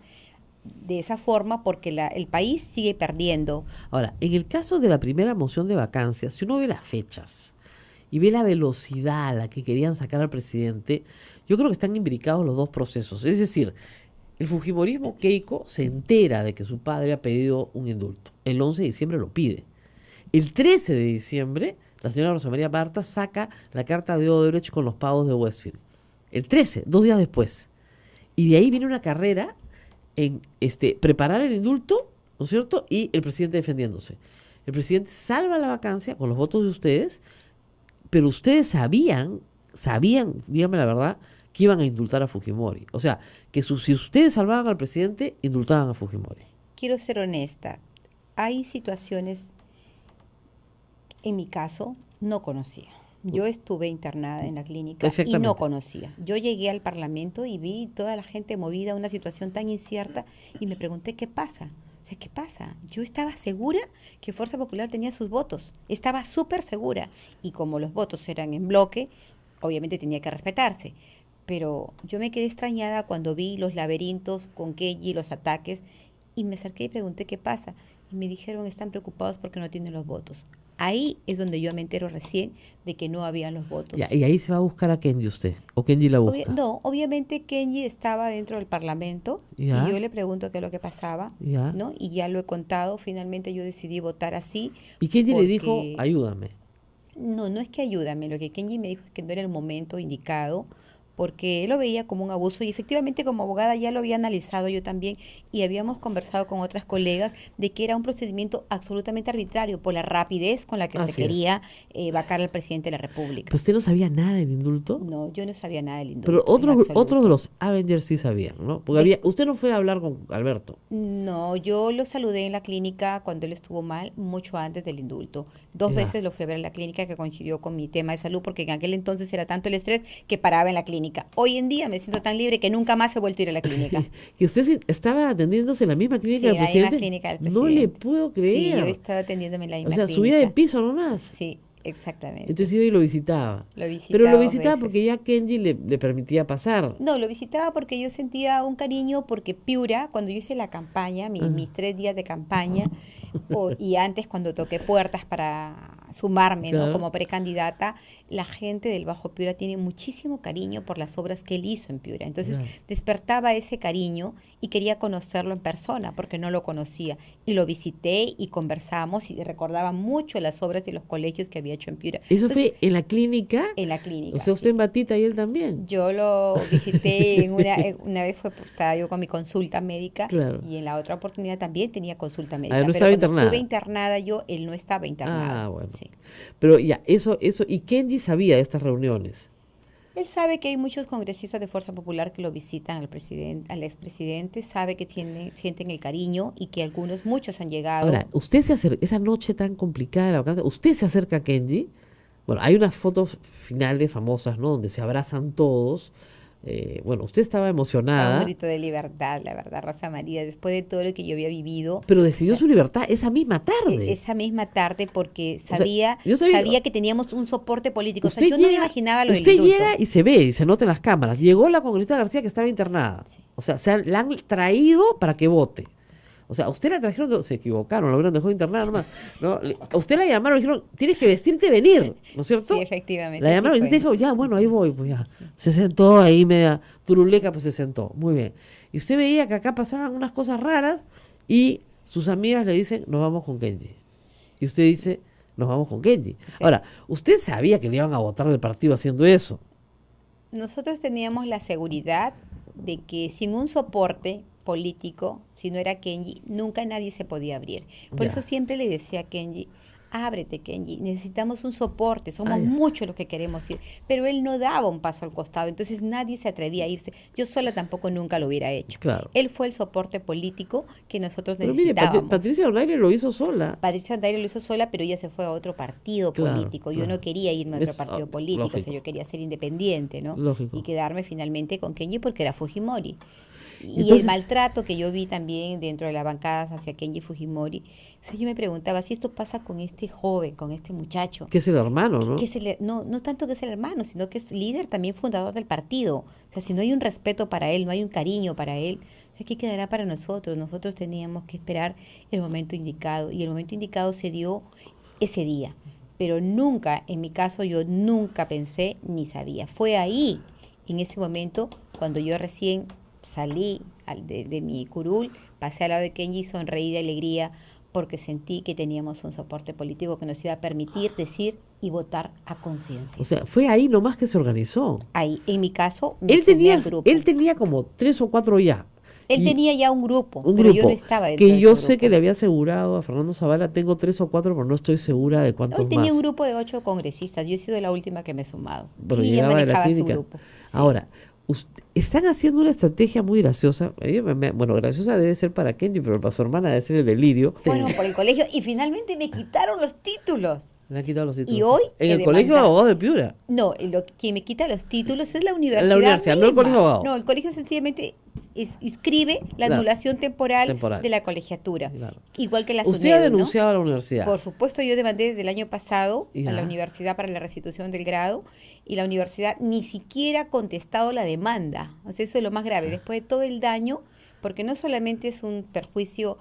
de esa forma porque el país sigue perdiendo. Ahora, en el caso de la primera moción de vacancia, si uno ve las fechas y ve la velocidad a la que querían sacar al presidente, yo creo que están imbricados los 2 procesos. Es decir, el fujimorismo Keiko se entera de que su padre ha pedido un indulto. El 11 de diciembre lo pide. El 13 de diciembre, la señora Rosa María Marta saca la carta de Odebrecht con los pagos de Westfield. El 13, 2 días después. Y de ahí viene una carrera en preparar el indulto, ¿no es cierto? Y el presidente defendiéndose. El presidente salva la vacancia con los votos de ustedes, pero ustedes sabían, díganme la verdad, que iban a indultar a Fujimori. O sea, que si ustedes salvaban al presidente, indultaban a Fujimori. Quiero ser honesta. Hay situaciones, en mi caso, no conocía. Yo estuve internada en la clínica y no conocía. Yo llegué al Parlamento y vi toda la gente movida a una situación tan incierta y me pregunté, ¿qué pasa? O sea, ¿qué pasa? Yo estaba segura que Fuerza Popular tenía sus votos. Estaba súper segura. Y como los votos eran en bloque, obviamente tenía que respetarse. Pero yo me quedé extrañada cuando vi los laberintos con Kelly, los ataques, y me acerqué y pregunté, ¿qué pasa? y me dijeron están preocupados porque no tienen los votos. Ahí es donde yo me entero recién de que no habían los votos. Ya, y ahí se va a buscar a Kenji usted, o Kenji la busca. No, obviamente Kenji estaba dentro del Parlamento Ya. y yo le pregunto qué es lo que pasaba, Ya. ¿no? Y ya lo he contado, finalmente yo decidí votar así. Y Kenji le porque- dijo, ayúdame. No, no es que ayúdame, lo que Kenji me dijo es que no era el momento indicado, porque él lo veía como un abuso y efectivamente como abogada ya lo había analizado yo también y habíamos conversado con otras colegas de que era un procedimiento absolutamente arbitrario por la rapidez con la que Así se es. quería vacar al presidente de la República. ¿Pero usted no sabía nada del indulto? No, yo no sabía nada del indulto. Pero en absoluto. otros de los Avengers sí sabían, ¿no? Porque usted no fue a hablar con Alberto. No, yo lo saludé en la clínica cuando él estuvo mal, mucho antes del indulto. Dos Ya. veces lo fui a ver en la clínica que coincidió con mi tema de salud, porque en aquel entonces era tanto el estrés que paraba en la clínica. Hoy en día me siento tan libre que nunca más he vuelto a ir a la clínica. ¿Y usted estaba atendiéndose en la misma clínica Sí, del ahí en la presidente? clínica del No le presidente. puedo Sí, creer. yo estaba atendiéndome en la O misma sea, clínica. subía de piso nomás. Sí, exactamente. Entonces iba y lo visitaba. Lo visitaba Pero lo 2 visitaba veces. porque ya Kenji le permitía pasar. No, lo visitaba porque yo sentía un cariño, porque Piura, cuando yo hice la campaña, Ajá. mis 3 días de campaña, y antes cuando toqué puertas para sumarme, ¿no? Claro. Como precandidata, la gente del Bajo Piura tiene muchísimo cariño por las obras que él hizo en Piura. Entonces Claro. despertaba ese cariño y quería conocerlo en persona porque no lo conocía. Y lo visité y conversamos y recordaba mucho las obras y los colegios que había hecho en Piura. ¿Eso Entonces, fue en la clínica? en la clínica. O sea, usted sí. en Batita y él también. Yo lo visité una vez estaba yo con mi consulta médica Claro. y en la otra oportunidad también tenía consulta médica. no pero estaba cuando internada. estuve internada yo, él no estaba internado. Ah, bueno. Sí. Pero ya, eso, y Kenji sabía de estas reuniones. Él sabe que hay muchos congresistas de Fuerza Popular que lo visitan al presidente, al expresidente, sabe que sienten el cariño y que muchos han llegado. Ahora, usted se acerca, esa noche tan complicada de la vacancia, usted se acerca a Kenji. Bueno, hay unas fotos finales famosas, ¿no? Donde se abrazan todos. Bueno, usted estaba Fue emocionada, un grito de libertad, la verdad, Rosa María, después de todo lo que yo había vivido. pero decidió Sa- su libertad esa misma tarde. Esa misma tarde porque sea, sabía, yo sabía- sabía que teníamos un soporte político. O sea, Usted yo no me llega- imaginaba lo del Usted indulto. llega y se ve, y se nota en las cámaras. Llegó la congresista García que estaba internada. Sí. O sea, la han traído para que vote. O sea, a usted la trajeron, se equivocaron, la hubieran dejado internada nomás. ¿No? A usted la llamaron y dijeron, tienes que vestirte y venir, ¿no es cierto? Sí, efectivamente. La llamaron así y usted fue. dijo, ya, bueno, ahí voy, pues ya. Se sentó ahí media turuleca, pues se sentó. Muy bien. Y usted veía que acá pasaban unas cosas raras y sus amigas le dicen, nos vamos con Kenji. Y usted dice, nos vamos con Kenji. Ahora, usted sabía que le iban a votar del partido haciendo eso. Nosotros teníamos la seguridad de que sin un soporte político, si no era Kenji, nunca nadie se podía abrir. Por Ya. eso siempre le decía a Kenji, ábrete Kenji, necesitamos un soporte, somos Ah, ya. muchos los que queremos ir. Pero él no daba un paso al costado, entonces nadie se atrevía a irse. Yo sola tampoco nunca lo hubiera hecho. Claro. Él fue el soporte político que nosotros Pero mire, necesitábamos. Patricia Donaire lo hizo sola. Patricia Andario lo hizo sola, pero ella se fue a otro partido Claro, político. Yo claro. no quería irme a otro Es, partido ah, político, o sea, lógico. yo quería ser independiente, ¿no? Lógico. Y quedarme finalmente con Kenji porque era Fujimori. Y Entonces- el maltrato que yo vi también dentro de las bancadas hacia Kenji Fujimori, o sea, yo me preguntaba si esto pasa con este joven, con este muchacho. Que es el hermano, ¿no? Que es no tanto que es el hermano, sino que es líder también fundador del partido. O sea, si no hay un respeto para él, no hay un cariño para él, o sea, ¿qué quedará para nosotros? Nosotros teníamos que esperar el momento indicado y el momento indicado se dio ese día. Pero nunca, en mi caso, yo nunca pensé ni sabía. Fue ahí, en ese momento, cuando yo recién salí de mi curul, pasé al lado de Kenji, sonreí de alegría porque sentí que teníamos un soporte político que nos iba a permitir decir y votar a conciencia. O sea, fue ahí nomás que se organizó. Ahí, en mi caso, me Él sumé al grupo. tenía como 3 o 4 ya. Él Y tenía ya un grupo, un pero grupo yo no estaba dentro que de yo ese sé grupo. que le había asegurado a Fernando Zavala, tengo 3 o 4, pero no estoy segura de cuántos Hoy tenía más. un grupo de 8 congresistas. Yo he sido la última que me he sumado. Pero y ella llegaba de la manejaba su clínica. grupo. Sí. Ahora, están haciendo una estrategia muy graciosa. Bueno, graciosa debe ser para Kenji, pero para su hermana debe ser el delirio. Fueron por el colegio y finalmente me quitaron los títulos. Le han quitado los títulos. Y hoy en he el colegio de demandado. abogados de Piura. No, quien me quita los títulos es la universidad. La universidad, no el misma. colegio de abogados. No, el colegio sencillamente inscribe la Claro. anulación temporal, Temporal. de la colegiatura. Claro. Igual que la Usted SUNEDU, ha ¿no? denunciado a la universidad. Por supuesto, yo demandé desde el año pasado Ya. a la universidad para la restitución del grado y la universidad ni siquiera ha contestado la demanda. O sea, eso es lo más grave. Después de todo el daño, porque no solamente es un perjuicio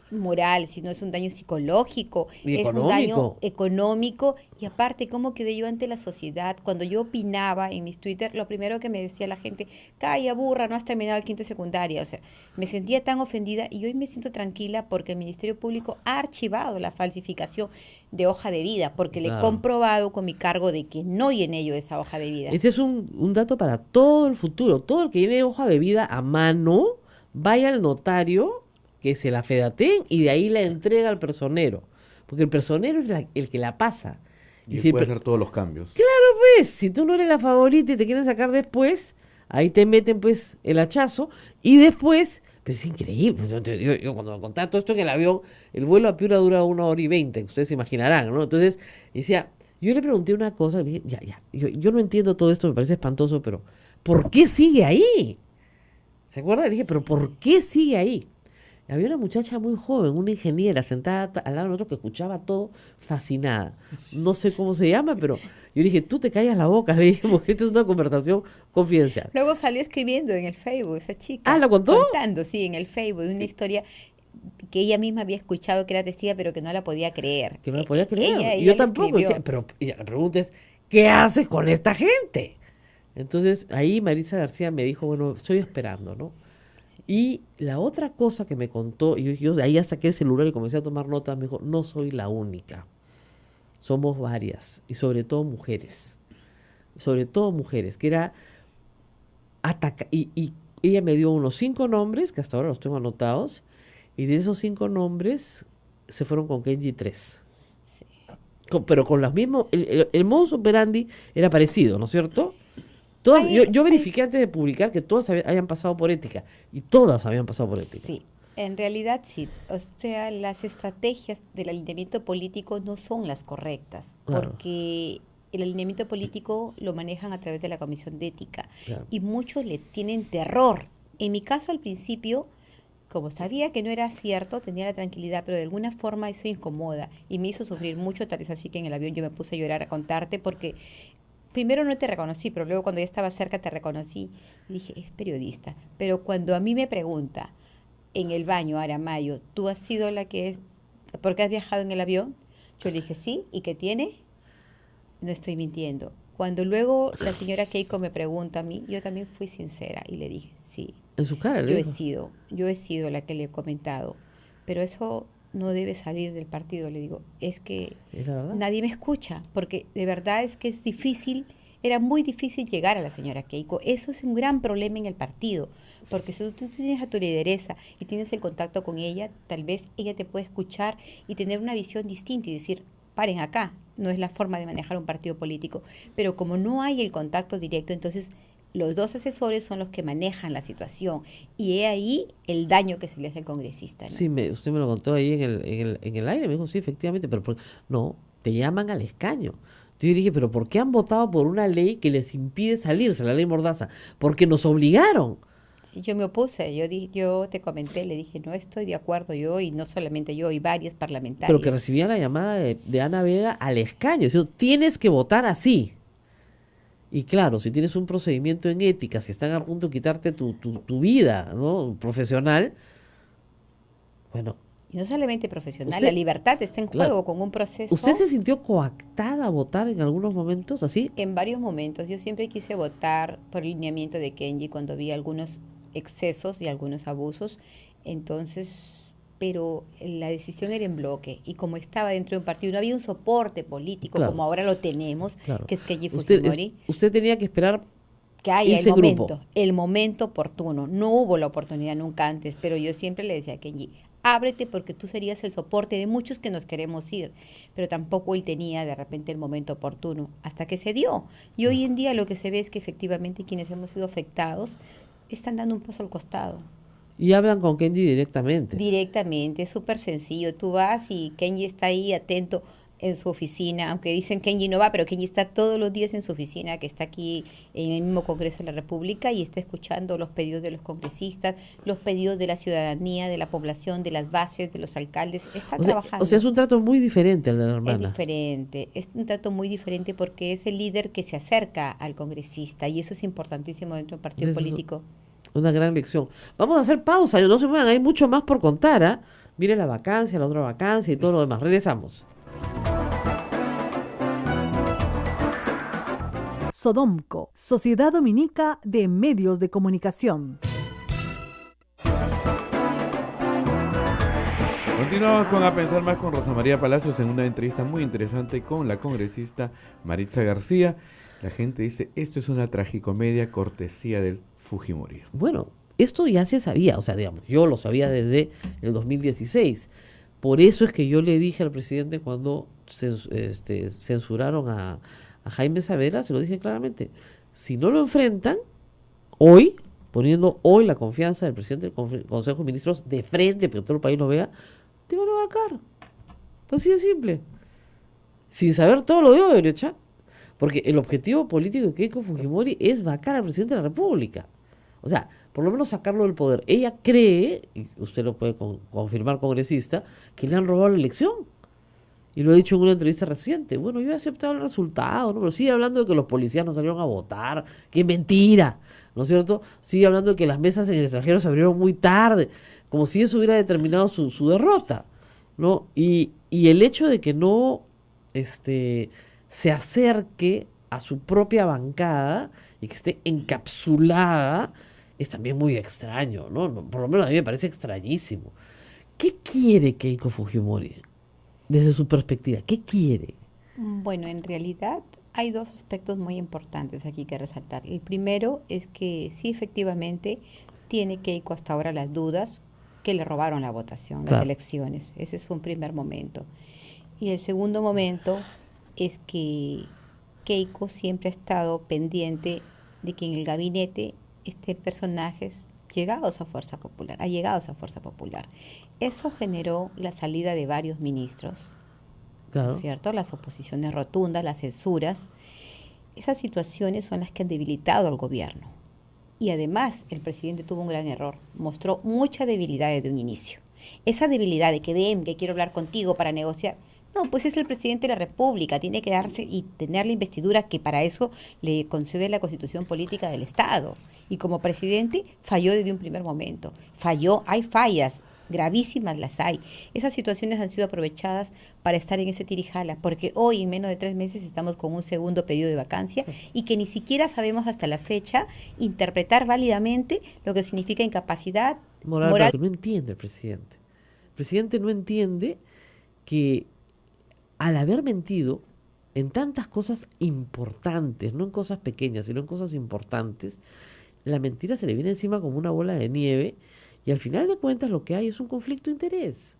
moral, sino es un daño psicológico, Y es un daño económico. económico. Y aparte, ¿cómo quedé yo ante la sociedad? Cuando yo opinaba en mis Twitter, lo primero que me decía la gente, calla, burra, no has terminado el quinto de secundaria. O sea, me sentía tan ofendida y hoy me siento tranquila porque el Ministerio Público ha archivado la falsificación de hoja de vida, porque le he Claro. comprobado con mi cargo de que no llené yo esa hoja de vida. Ese es un dato para todo el futuro. Todo el que tiene hoja de vida a mano, vaya al notario, que se la fedateen y de ahí la entrega al personero. Porque el personero es el que la pasa. Y si el puede per- hacer todos los cambios. pues, si tú no eres la favorita y te quieren sacar después, ahí te meten pues el hachazo y después, pues es increíble. Yo cuando me contaba todo esto en el avión, el vuelo a Piura dura 1 hora y 20, ustedes se imaginarán, ¿no? Entonces, decía, yo le pregunté una cosa, le dije, ya, yo no entiendo todo esto, me parece espantoso, pero ¿por qué sigue ahí? ¿Se acuerda? Le dije, pero ¿por qué sigue ahí? Había una muchacha muy joven, una ingeniera, sentada al lado de nosotros que escuchaba todo fascinada. No sé cómo se llama, pero yo le dije, tú te callas la boca, le dije, porque esto es una conversación confidencial. Luego salió escribiendo en el Facebook esa chica. Ah, ¿la contó? Contando, sí, en el Facebook, una historia que ella misma había escuchado que era testiga, pero que no la podía creer. Que no la podía creer. Ella Y yo lo tampoco. escribió. Decía, pero y la pregunta es, ¿qué haces con esta gente? Entonces, ahí Marisa García me dijo, bueno, estoy esperando, ¿no? Y la otra cosa que me contó, yo de ahí ya saqué el celular y comencé a tomar notas, me dijo, no soy la única. Somos varias, y sobre todo mujeres. Sobre todo mujeres, que era y ella me dio unos 5 nombres, que hasta ahora los tengo anotados, y de esos 5 nombres se fueron con Kenji 3. Sí. Pero con los mismos, el modus operandi era parecido, ¿no es cierto? Todas, yo verifiqué antes de publicar que todas hayan pasado por ética, y todas habían pasado por ética. Sí, en realidad sí. O sea, las estrategias del alineamiento político no son las correctas, Claro. porque el alineamiento político lo manejan a través de la Comisión de Ética Claro. y muchos le tienen terror. En mi caso, al principio, como sabía que no era cierto, tenía la tranquilidad, pero de alguna forma eso incomoda y me hizo sufrir mucho, tal vez así que en el avión yo me puse a llorar a contarte porque primero no te reconocí, pero luego cuando ya estaba cerca te reconocí y dije, es periodista. Pero cuando a mí me pregunta en el baño, Aramayo, ¿tú has sido la que es, porque has viajado en el avión? Yo le dije, sí, ¿y qué tiene? No estoy mintiendo. Cuando luego la señora Keiko me pregunta a mí, yo también fui sincera y le dije, sí, En su cara, le dijo. yo he sido la que le he comentado, pero eso no debe salir del partido, le digo, es que Es la verdad. nadie me escucha, porque de verdad es que es difícil, era muy difícil llegar a la señora Keiko. Eso es un gran problema en el partido, porque si tú tienes a tu lideresa y tienes el contacto con ella, tal vez ella te puede escuchar y tener una visión distinta y decir, paren acá, no es la forma de manejar un partido político. Pero como no hay el contacto directo, entonces los dos asesores son los que manejan la situación y he ahí el daño que se le hace al congresista, ¿no? Sí, usted me lo contó ahí en el aire, me dijo, sí, efectivamente, pero no, te llaman al escaño. Entonces yo dije, pero ¿por qué han votado por una ley que les impide salirse, la ley Mordaza? Porque nos obligaron. Sí, yo me opuse, yo te comenté, le dije, no estoy de acuerdo yo, y no solamente yo, y varios parlamentarios. Pero que recibían la llamada de Ana Vega al escaño, diciendo, tienes que votar así. Y claro, si tienes un procedimiento en ética, si están a punto de quitarte tu vida, ¿no?, profesional, bueno. Y no solamente profesional, Usted- la libertad está en claro. juego con un proceso. ¿Usted se sintió coactada a votar en algunos momentos así? En varios momentos, yo siempre quise votar por el lineamiento de Kenji cuando vi algunos excesos y algunos abusos, entonces, pero la decisión era en bloque, y como estaba dentro de un partido, no había un soporte político Claro. como ahora lo tenemos, Claro. que es Kenji Usted, Fujimori. usted tenía que esperar. Que haya Irse grupo. el momento oportuno. No hubo la oportunidad nunca antes, pero yo siempre le decía a Kenji, ábrete porque tú serías el soporte de muchos que nos queremos ir, pero tampoco él tenía de repente el momento oportuno, hasta que se dio. Y hoy en día lo que se ve es que efectivamente quienes hemos sido afectados están dando un paso al costado. Y hablan con Kenji directamente. Directamente, es súper sencillo. Tú vas y Kenji está ahí atento en su oficina, aunque dicen Kenji no va, pero Kenji está todos los días en su oficina, que está aquí en el mismo Congreso de la República, y está escuchando los pedidos de los congresistas, los pedidos de la ciudadanía, de la población, de las bases, de los alcaldes. Está trabajando. O sea, es un trato muy diferente al de la Es hermana. diferente, es un trato muy diferente porque es el líder que se acerca al congresista, y eso es importantísimo dentro de un partido Eso es político. Una gran lección. Vamos a hacer pausa, no se muevan, hay mucho más por contar, ¿ah? Mire la vacancia, la otra vacancia y todo lo demás. Regresamos. Sodomco, Sociedad Dominica de Medios de Comunicación. Continuamos con A Pensar Más con Rosa María Palacios en una entrevista muy interesante con la congresista Maritza García. La gente dice, esto es una tragicomedia cortesía del Fujimori. Bueno, esto ya se sabía, o sea, digamos, yo lo sabía desde el 2016. Por eso es que yo le dije al presidente cuando censuraron a Jaime Saavedra, se lo dije claramente, si no lo enfrentan hoy, poniendo hoy la confianza del presidente del Consejo de Ministros de frente, para que todo el país lo vea, te van a vacar. Así de simple. Sin saber todo lo de Odebrecht, porque el objetivo político de Keiko Fujimori es vacar al presidente de la República. O sea, por lo menos sacarlo del poder. Ella cree, y usted lo puede confirmar, congresista, que le han robado la elección. Y lo he dicho en una entrevista reciente. Bueno, yo he aceptado el resultado, ¿no? Pero sigue hablando de que los policías no salieron a votar. ¡Qué mentira! ¿No es cierto? Sigue hablando de que las mesas en el extranjero se abrieron muy tarde. Como si eso hubiera determinado su derrota, ¿no? Y el hecho de que no se acerque a su propia bancada y que esté encapsulada es también muy extraño, ¿no? Por lo menos a mí me parece extrañísimo. ¿Qué quiere Keiko Fujimori? Desde su perspectiva, ¿qué quiere? Bueno, en realidad hay dos aspectos muy importantes aquí que resaltar. El primero es que sí, efectivamente, tiene Keiko hasta ahora las dudas que le robaron la votación, las elecciones. Ese es un primer momento. Y el segundo momento es que Keiko siempre ha estado pendiente de que en el gabinete estén personajes allegados a Fuerza Popular. Eso generó la salida de varios ministros, Claro. ¿no es cierto? Las oposiciones rotundas, las censuras. Esas situaciones son las que han debilitado al gobierno. Y además, el presidente tuvo un gran error. Mostró mucha debilidad desde un inicio. Esa debilidad de que ven, que quiero hablar contigo para negociar. No, pues es el presidente de la República. Tiene que darse y tener la investidura que para eso le concede la Constitución Política del Estado. Y como presidente falló desde un primer momento. Falló, hay fallas. Gravísimas las hay. Esas situaciones han sido aprovechadas para estar en ese tirijala, porque hoy en menos de 3 meses estamos con un segundo pedido de vacancia y que ni siquiera sabemos hasta la fecha interpretar válidamente lo que significa incapacidad moral. Que no entiende el presidente. El presidente no entiende que al haber mentido en tantas cosas importantes, no en cosas pequeñas, sino en cosas importantes, la mentira se le viene encima como una bola de nieve. Y al final de cuentas lo que hay es un conflicto de interés.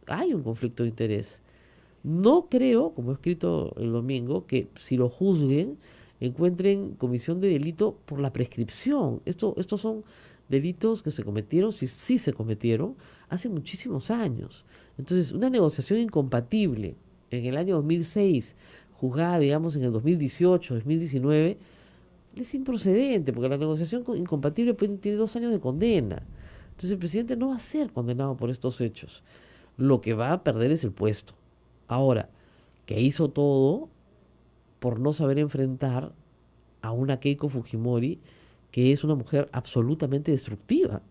Hay un conflicto de interés. No creo, como he escrito el domingo, que si lo juzguen encuentren comisión de delito por la prescripción. Estos son delitos que se cometieron, sí se cometieron, hace muchísimos años. Entonces, una negociación incompatible en el año 2006, juzgada, digamos, en el 2018, 2019, es improcedente, porque la negociación incompatible tiene 2 años de condena. Entonces el presidente no va a ser condenado por estos hechos. Lo que va a perder es el puesto. Ahora, que hizo todo por no saber enfrentar a una Keiko Fujimori que es una mujer absolutamente destructiva.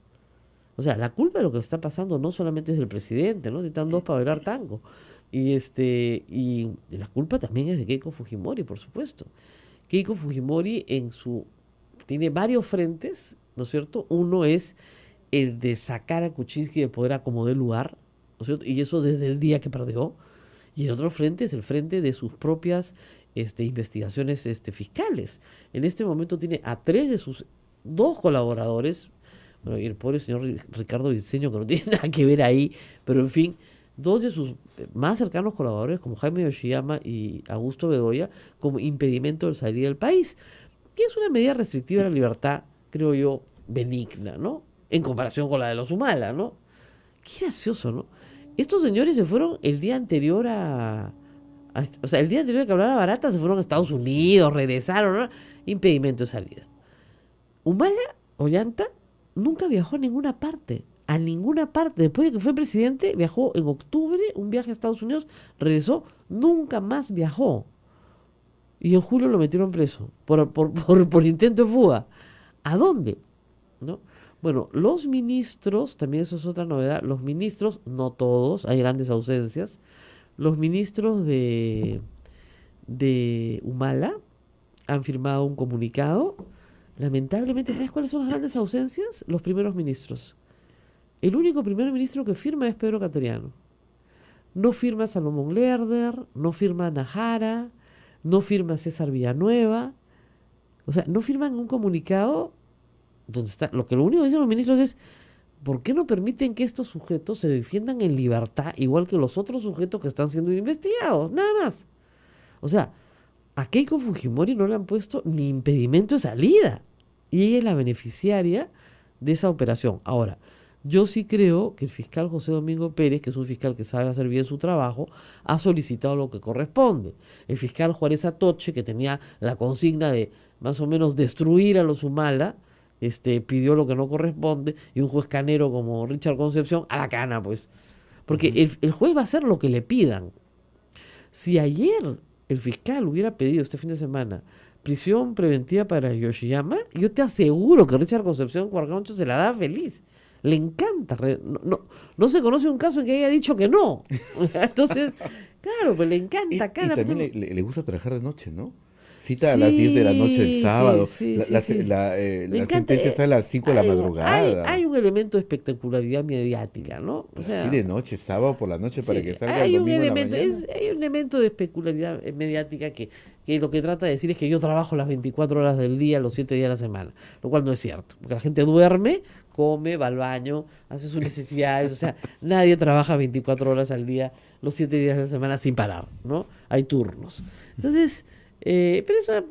O sea, la culpa de lo que le está pasando no solamente es del presidente, ¿no? Están dos para bailar tango. Y la culpa también es de Keiko Fujimori, por supuesto. Keiko Fujimori tiene varios frentes, ¿no es cierto? Uno es el de sacar a Kuczynski del poder a como dé lugar, ¿no es cierto? Y eso desde el día que perdió. Y el otro frente es el frente de sus propias investigaciones fiscales. En este momento tiene a 3 de sus 2 colaboradores, bueno, y el pobre señor Ricardo Viceño, que no tiene nada que ver ahí, pero en fin, 2 de sus más cercanos colaboradores, como Jaime Yoshiyama y Augusto Bedoya, como impedimento de salir del país, que es una medida restrictiva de la libertad, creo yo, benigna, ¿no? En comparación con la de los Humala, ¿no? Qué gracioso, ¿no? Estos señores se fueron el día anterior o sea, el día anterior de que hablara Barata, se fueron a Estados Unidos, regresaron, ¿no? Impedimento de salida. Humala Ollanta nunca viajó a ninguna parte. Después de que fue presidente, viajó en octubre, un viaje a Estados Unidos, regresó, nunca más viajó. Y en julio lo metieron preso por intento de fuga. ¿A dónde? ¿No? Bueno, los ministros, también eso es otra novedad, los ministros, no todos, hay grandes ausencias, los ministros de Humala han firmado un comunicado. Lamentablemente, ¿sabes cuáles son las grandes ausencias? Los primeros ministros. El único primer ministro que firma es Pedro Cateriano. No firma Salomón Lerner, no firma Najara, no firma César Villanueva. O sea, no firman un comunicado donde está. Lo único que dicen los ministros es: ¿por qué no permiten que estos sujetos se defiendan en libertad, igual que los otros sujetos que están siendo investigados? Nada más. O sea, a Keiko Fujimori no le han puesto ni impedimento de salida. Y ella es la beneficiaria de esa operación. Ahora, yo sí creo que el fiscal José Domingo Pérez, que es un fiscal que sabe hacer bien su trabajo, ha solicitado lo que corresponde. El fiscal Juárez Atoche, que tenía la consigna de más o menos destruir a los Humala, pidió lo que no corresponde, y un juez canero como Richard Concepción, a la cana, pues. Porque el juez va a hacer lo que le pidan. Si ayer el fiscal hubiera pedido este fin de semana prisión preventiva para Yoshiyama, yo te aseguro que Richard Concepción Cuarcancho se la da feliz. Le encanta. No se conoce un caso en que haya dicho que no. Entonces, claro, pues le encanta. Y también le gusta trabajar de noche, ¿no? Cita a las 10 de la noche del sábado. La sentencia sale a las 5 de la madrugada. Hay un elemento de espectacularidad mediática, ¿no? O sea, así de noche, sábado por la noche, para que salga hay el un domingo elemento, en la mañana. hay un elemento de espectacularidad mediática que lo que trata de decir es que yo trabajo las 24 horas del día, los 7 días de la semana, lo cual no es cierto, porque la gente duerme, come, va al baño, hace sus necesidades, o sea, nadie trabaja 24 horas al día, los 7 días de la semana sin parar, ¿no? Hay turnos. Entonces, pero eso,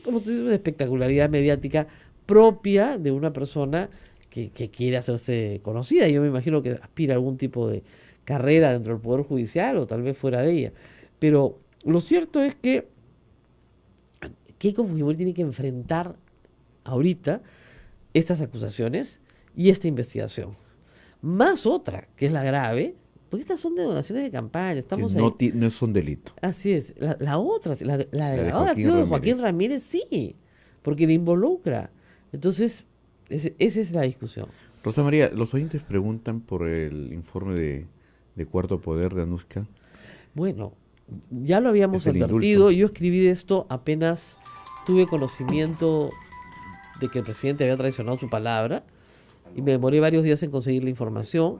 como tú dices, una espectacularidad mediática propia de una persona que quiere hacerse conocida. Yo me imagino que aspira a algún tipo de carrera dentro del Poder Judicial o tal vez fuera de ella. Pero lo cierto es que Keiko Fujimori tiene que enfrentar ahorita estas acusaciones y esta investigación. Más otra, que es la grave, porque estas son de donaciones de campaña. Estamos que no es un delito. Así es. La otra, la de Joaquín Ramírez, sí, porque le involucra. Entonces, esa es la discusión. Rosa María, los oyentes preguntan por el informe de Cuarto Poder de Anushka. Bueno, ya lo habíamos Es el advertido. indulto. Yo escribí de esto apenas tuve conocimiento de que el presidente había traicionado su palabra y me demoré varios días en conseguir la información.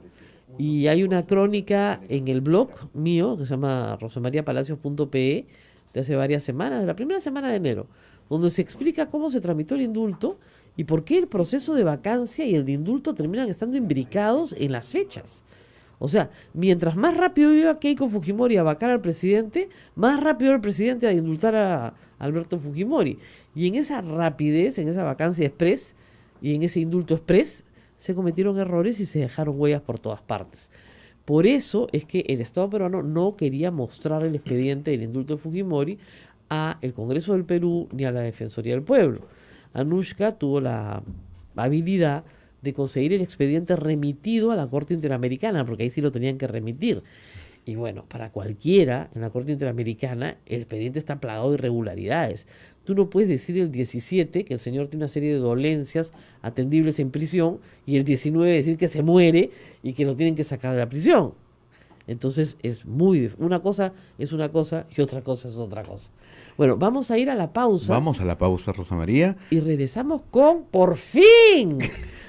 Y hay una crónica en el blog mío que se llama rosamariapalacios.pe de hace varias semanas, de la primera semana de enero, donde se explica cómo se tramitó el indulto y por qué el proceso de vacancia y el de indulto terminan estando imbricados en las fechas. O sea, mientras más rápido iba Keiko Fujimori a vacar al presidente, más rápido era el presidente a indultar a Alberto Fujimori. Y en esa rapidez, en esa vacancia express y en ese indulto express, se cometieron errores y se dejaron huellas por todas partes. Por eso es que el Estado peruano no quería mostrar el expediente del indulto de Fujimori a el Congreso del Perú ni a la Defensoría del Pueblo. Anushka tuvo la habilidad de conseguir el expediente remitido a la Corte Interamericana, porque ahí sí lo tenían que remitir. Y bueno, para cualquiera en la Corte Interamericana, el expediente está plagado de irregularidades. Tú no puedes decir el 17 que el señor tiene una serie de dolencias atendibles en prisión y el 19 decir que se muere y que lo tienen que sacar de la prisión. Entonces una cosa es una cosa y otra cosa es otra cosa. Bueno, vamos a ir a la pausa. Vamos a la pausa, Rosa María. Y regresamos con, por fin,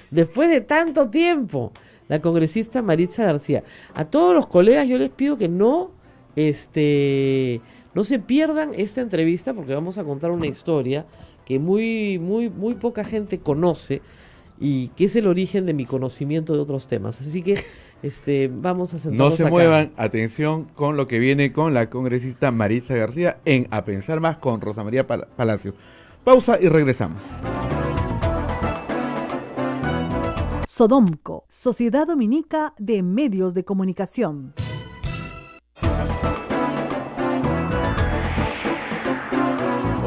después de tanto tiempo, la congresista Maritza García. A todos los colegas yo les pido que no se pierdan esta entrevista, porque vamos a contar una historia que muy poca gente conoce y que es el origen de mi conocimiento de otros temas. Así que vamos a sentarnos No se acá. muevan, atención con lo que viene con la congresista Maritza García en A Pensar Más con Rosa María Palacio. Pausa y regresamos. Sodomco, Sociedad Dominica de Medios de Comunicación.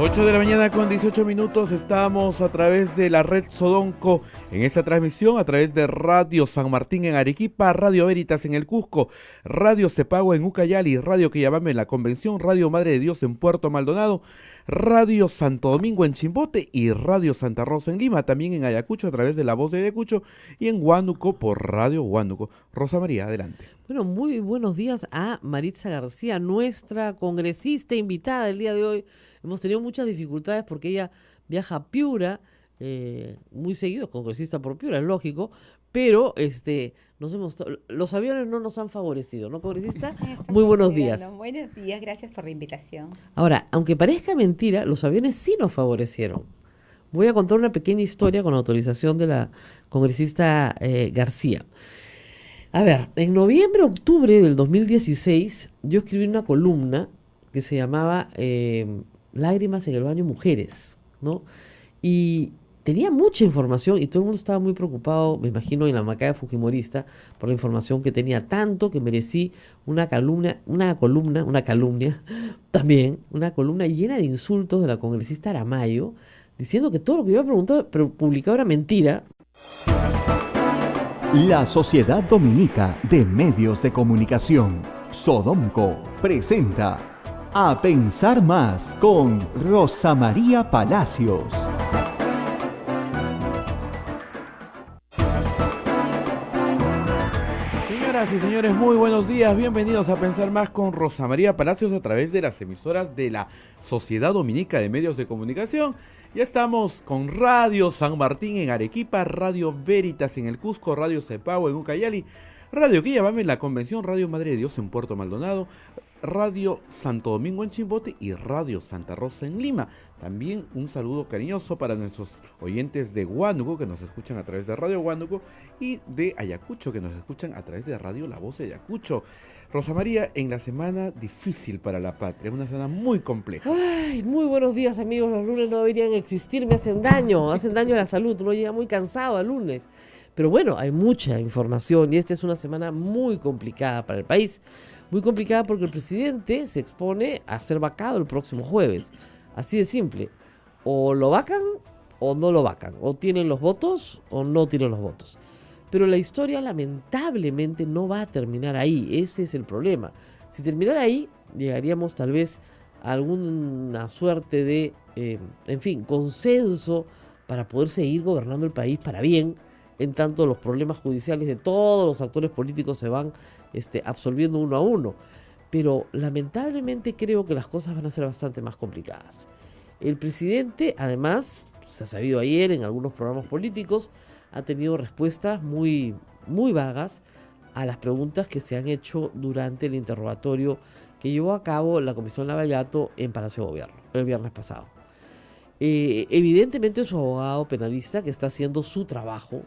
8 de la mañana con 18 minutos, estamos a través de la red Sodonco en esta transmisión, a través de Radio San Martín en Arequipa, Radio Veritas en el Cusco, Radio Cepagua en Ucayali, Radio Quillabamba en la Convención, Radio Madre de Dios en Puerto Maldonado, Radio Santo Domingo en Chimbote y Radio Santa Rosa en Lima, también en Ayacucho a través de La Voz de Ayacucho y en Huánuco por Radio Huánuco. Rosa María, adelante. Bueno, muy buenos días a Maritza García, nuestra congresista invitada el día de hoy. Hemos tenido muchas dificultades porque ella viaja a Piura, muy seguido, congresista por Piura, es lógico, pero los aviones no nos han favorecido, ¿no, congresista? Muy buenos días. Buenos días, gracias por la invitación. Ahora, aunque parezca mentira, los aviones sí nos favorecieron. Voy a contar una pequeña historia con autorización de la congresista García. A ver, en noviembre, octubre del 2016, yo escribí una columna que se llamaba Lágrimas en el baño mujeres, ¿no? Y tenía mucha información y todo el mundo estaba muy preocupado, me imagino, en la macaya fujimorista por la información que tenía, tanto que merecí una calumnia también, una columna llena de insultos de la congresista Aramayo, diciendo que todo lo que yo había publicado era mentira. La Sociedad Dominica de Medios de Comunicación, Sodomco, presenta A Pensar Más con Rosa María Palacios. Señoras y señores, muy buenos días. Bienvenidos a Pensar Más con Rosa María Palacios a través de las emisoras de la Sociedad Dominica de Medios de Comunicación. Ya estamos con Radio San Martín en Arequipa, Radio Veritas en el Cusco, Radio Cepagua en Ucayali, Radio Quillabamba en la Convención, Radio Madre de Dios en Puerto Maldonado, Radio Santo Domingo en Chimbote y Radio Santa Rosa en Lima. También un saludo cariñoso para nuestros oyentes de Huánuco que nos escuchan a través de Radio Huánuco y de Ayacucho que nos escuchan a través de Radio La Voz de Ayacucho. Rosa María, en la semana difícil para la patria, una semana muy compleja. Ay, muy buenos días, amigos. Los lunes no deberían existir, me hacen daño a la salud. Uno llega muy cansado al lunes. Pero bueno, hay mucha información y esta es una semana muy complicada para el país. Muy complicada porque el presidente se expone a ser vacado el próximo jueves. Así de simple. O lo vacan o no lo vacan. O tienen los votos o no tienen los votos. Pero la historia lamentablemente no va a terminar ahí. Ese es el problema. Si terminara ahí, llegaríamos tal vez a alguna suerte de, consenso para poder seguir gobernando el país para bien, en tanto los problemas judiciales de todos los actores políticos se van absolviendo uno a uno. Pero lamentablemente creo que las cosas van a ser bastante más complicadas. El presidente, además, se ha sabido ayer en algunos programas políticos, ha tenido respuestas muy, muy vagas a las preguntas que se han hecho durante el interrogatorio que llevó a cabo la Comisión Lavallato en Palacio de Gobierno el viernes pasado. Evidentemente su abogado penalista, que está haciendo su trabajo,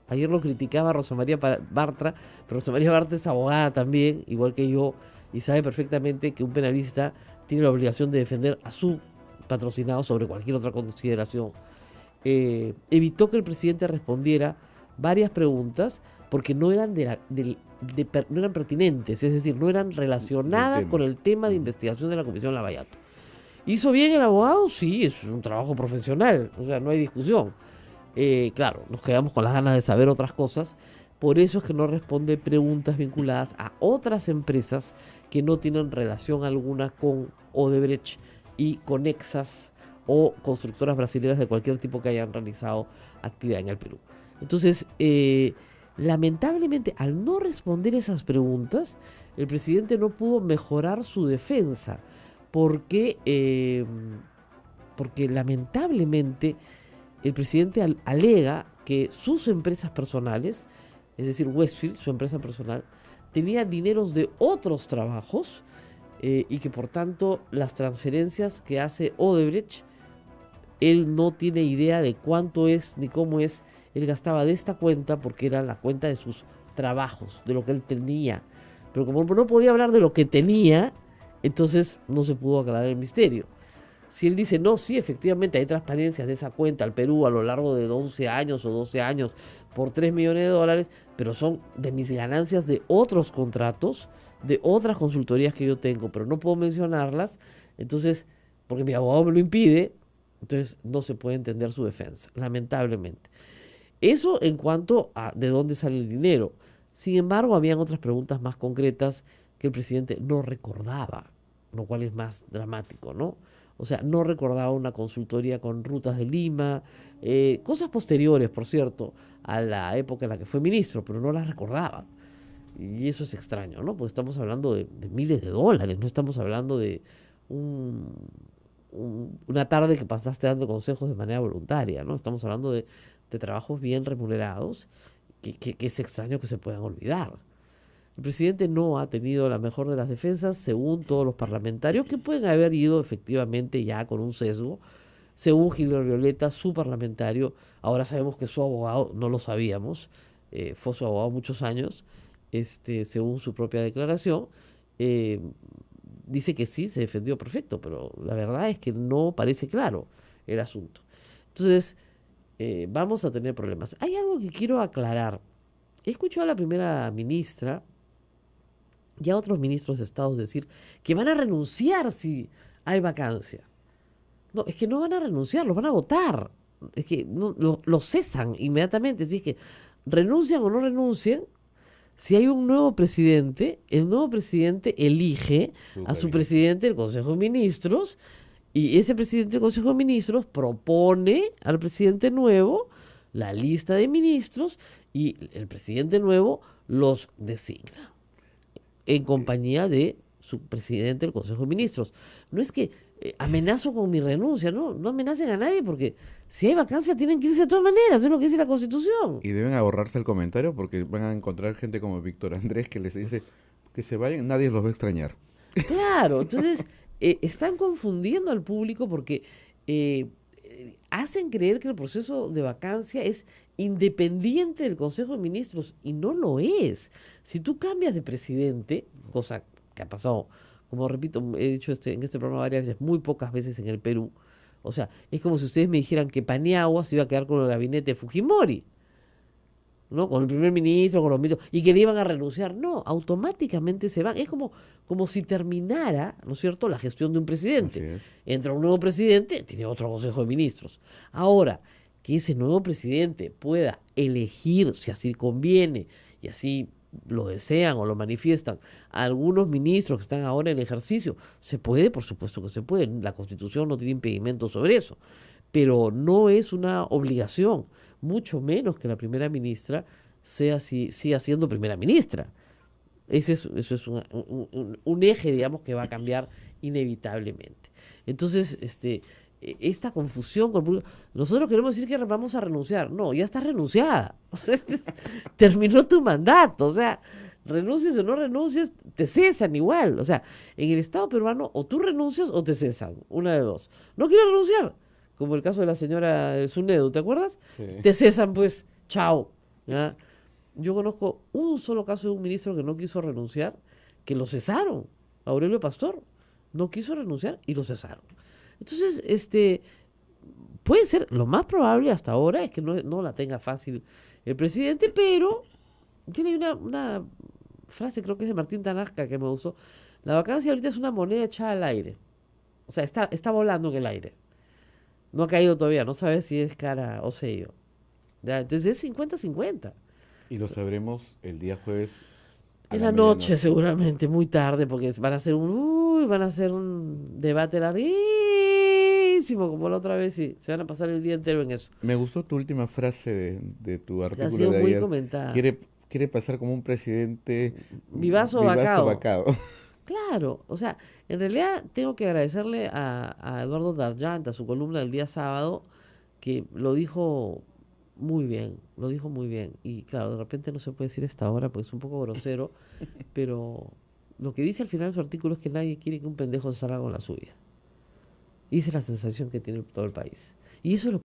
ayer lo criticaba Rosa María Bartra, pero Rosa María Bartra es abogada también, igual que yo, y sabe perfectamente que un penalista tiene la obligación de defender a su patrocinado sobre cualquier otra consideración. Evitó que el presidente respondiera varias preguntas porque no eran no eran pertinentes, es decir, no eran relacionadas con el tema de investigación de la Comisión Lavallato. ¿Hizo bien el abogado? Sí, es un trabajo profesional, o sea, no hay discusión. Claro, nos quedamos con las ganas de saber otras cosas, por eso es que no responde preguntas vinculadas a otras empresas que no tienen relación alguna con Odebrecht y conexas o constructoras brasileñas de cualquier tipo que hayan realizado actividad en el Perú. Entonces, lamentablemente, al no responder esas preguntas, el presidente no pudo mejorar su defensa, porque lamentablemente el presidente alega que sus empresas personales, es decir, Westfield, su empresa personal, tenía dineros de otros trabajos y que por tanto las transferencias que hace Odebrecht, él no tiene idea de cuánto es ni cómo es. Él gastaba de esta cuenta porque era la cuenta de sus trabajos, de lo que él tenía. Pero como no podía hablar de lo que tenía, entonces no se pudo aclarar el misterio. Si él dice, no, sí, efectivamente hay transparencias de esa cuenta al Perú a lo largo de 11 años o 12 años por $3 millones, pero son de mis ganancias de otros contratos, de otras consultorías que yo tengo, pero no puedo mencionarlas, entonces porque mi abogado me lo impide, entonces no se puede entender su defensa, lamentablemente. Eso en cuanto a de dónde sale el dinero. Sin embargo, habían otras preguntas más concretas que el presidente no recordaba, lo cual es más dramático, ¿no? O sea, no recordaba una consultoría con Rutas de Lima, cosas posteriores, por cierto, a la época en la que fue ministro, pero no las recordaba. Y eso es extraño, ¿no? Porque estamos hablando de miles de dólares, no estamos hablando de una tarde que pasaste dando consejos de manera voluntaria, ¿no? Estamos hablando de trabajos bien remunerados que es extraño que se puedan olvidar. El presidente no ha tenido la mejor de las defensas, según todos los parlamentarios, que pueden haber ido efectivamente ya con un sesgo. Según Gilberto Violeta, su parlamentario, ahora sabemos que su abogado, no lo sabíamos, fue su abogado muchos años, según su propia declaración, dice que sí, se defendió perfecto, pero la verdad es que no parece claro el asunto. Entonces, vamos a tener problemas. Hay algo que quiero aclarar. He escuchado a la primera ministra y a otros ministros de Estado decir que van a renunciar si hay vacancia. No, es que no van a renunciar, los van a votar. Es que no, lo cesan inmediatamente. Si es que renuncian o no renuncian, si hay un nuevo presidente, el nuevo presidente elige a su presidente del Consejo de Ministros y ese presidente del Consejo de Ministros propone al presidente nuevo la lista de ministros y el presidente nuevo los designa en compañía de su presidente del Consejo de Ministros. No es que amenazo con mi renuncia, no amenacen a nadie porque si hay vacancia tienen que irse de todas maneras, es lo que dice la Constitución. Y deben ahorrarse el comentario porque van a encontrar gente como Víctor Andrés que les dice que se vayan, nadie los va a extrañar. Claro, entonces están confundiendo al público porque hacen creer que el proceso de vacancia es independiente del Consejo de Ministros y no lo es. Si tú cambias de presidente, cosa que ha pasado, como repito, he dicho en este programa varias veces, muy pocas veces en el Perú, o sea, es como si ustedes me dijeran que Paniagua se iba a quedar con el gabinete de Fujimori, ¿no? Con el primer ministro, con los ministros, y que le iban a renunciar. No, automáticamente se van. Es como si terminara, ¿no es cierto?, la gestión de un presidente. Entra un nuevo presidente, tiene otro consejo de ministros. Ahora, que ese nuevo presidente pueda elegir, si así conviene, y así lo desean o lo manifiestan, a algunos ministros que están ahora en ejercicio, se puede, por supuesto que se puede. La Constitución no tiene impedimento sobre eso. Pero no es una obligación, mucho menos que la primera ministra siga siendo primera ministra. Eso es un eje, digamos, que va a cambiar inevitablemente. Entonces, esta confusión con el público, nosotros queremos decir que vamos a renunciar. No, ya estás renunciada. O sea, terminó tu mandato. O sea, renuncies o no renuncies, te cesan igual. O sea, en el Estado peruano o tú renuncias o te cesan. Una de dos. No quiero renunciar. Como el caso de la señora Zunedo, ¿te acuerdas? Sí. Te cesan, pues, chao. ¿Ya? Yo conozco un solo caso de un ministro que no quiso renunciar, que lo cesaron. Aurelio Pastor no quiso renunciar y lo cesaron. Entonces, puede ser, lo más probable hasta ahora es que no la tenga fácil el presidente, pero tiene una frase, creo que es de Martín Tanasca, que me gustó. La vacancia ahorita es una moneda echada al aire. O sea, está volando en el aire. No ha caído todavía, no sabes si es cara o sello. ¿Ya? Entonces es 50-50. Y lo sabremos el día jueves. En la noche seguramente, muy tarde, porque van a hacer un debate larguísimo, como la otra vez, y se van a pasar el día entero en eso. Me gustó tu última frase de tu artículo ha sido de muy ayer. Comentada. Quiere pasar como un presidente vivazo vacao. Claro, o sea, en realidad tengo que agradecerle a Eduardo Darjant, a su columna del día sábado, que lo dijo muy bien. Y claro, de repente no se puede decir a esta hora porque es un poco grosero, pero lo que dice al final de su artículo es que nadie quiere que un pendejo se salga con la suya. Y esa es la sensación que tiene todo el país. Y eso es lo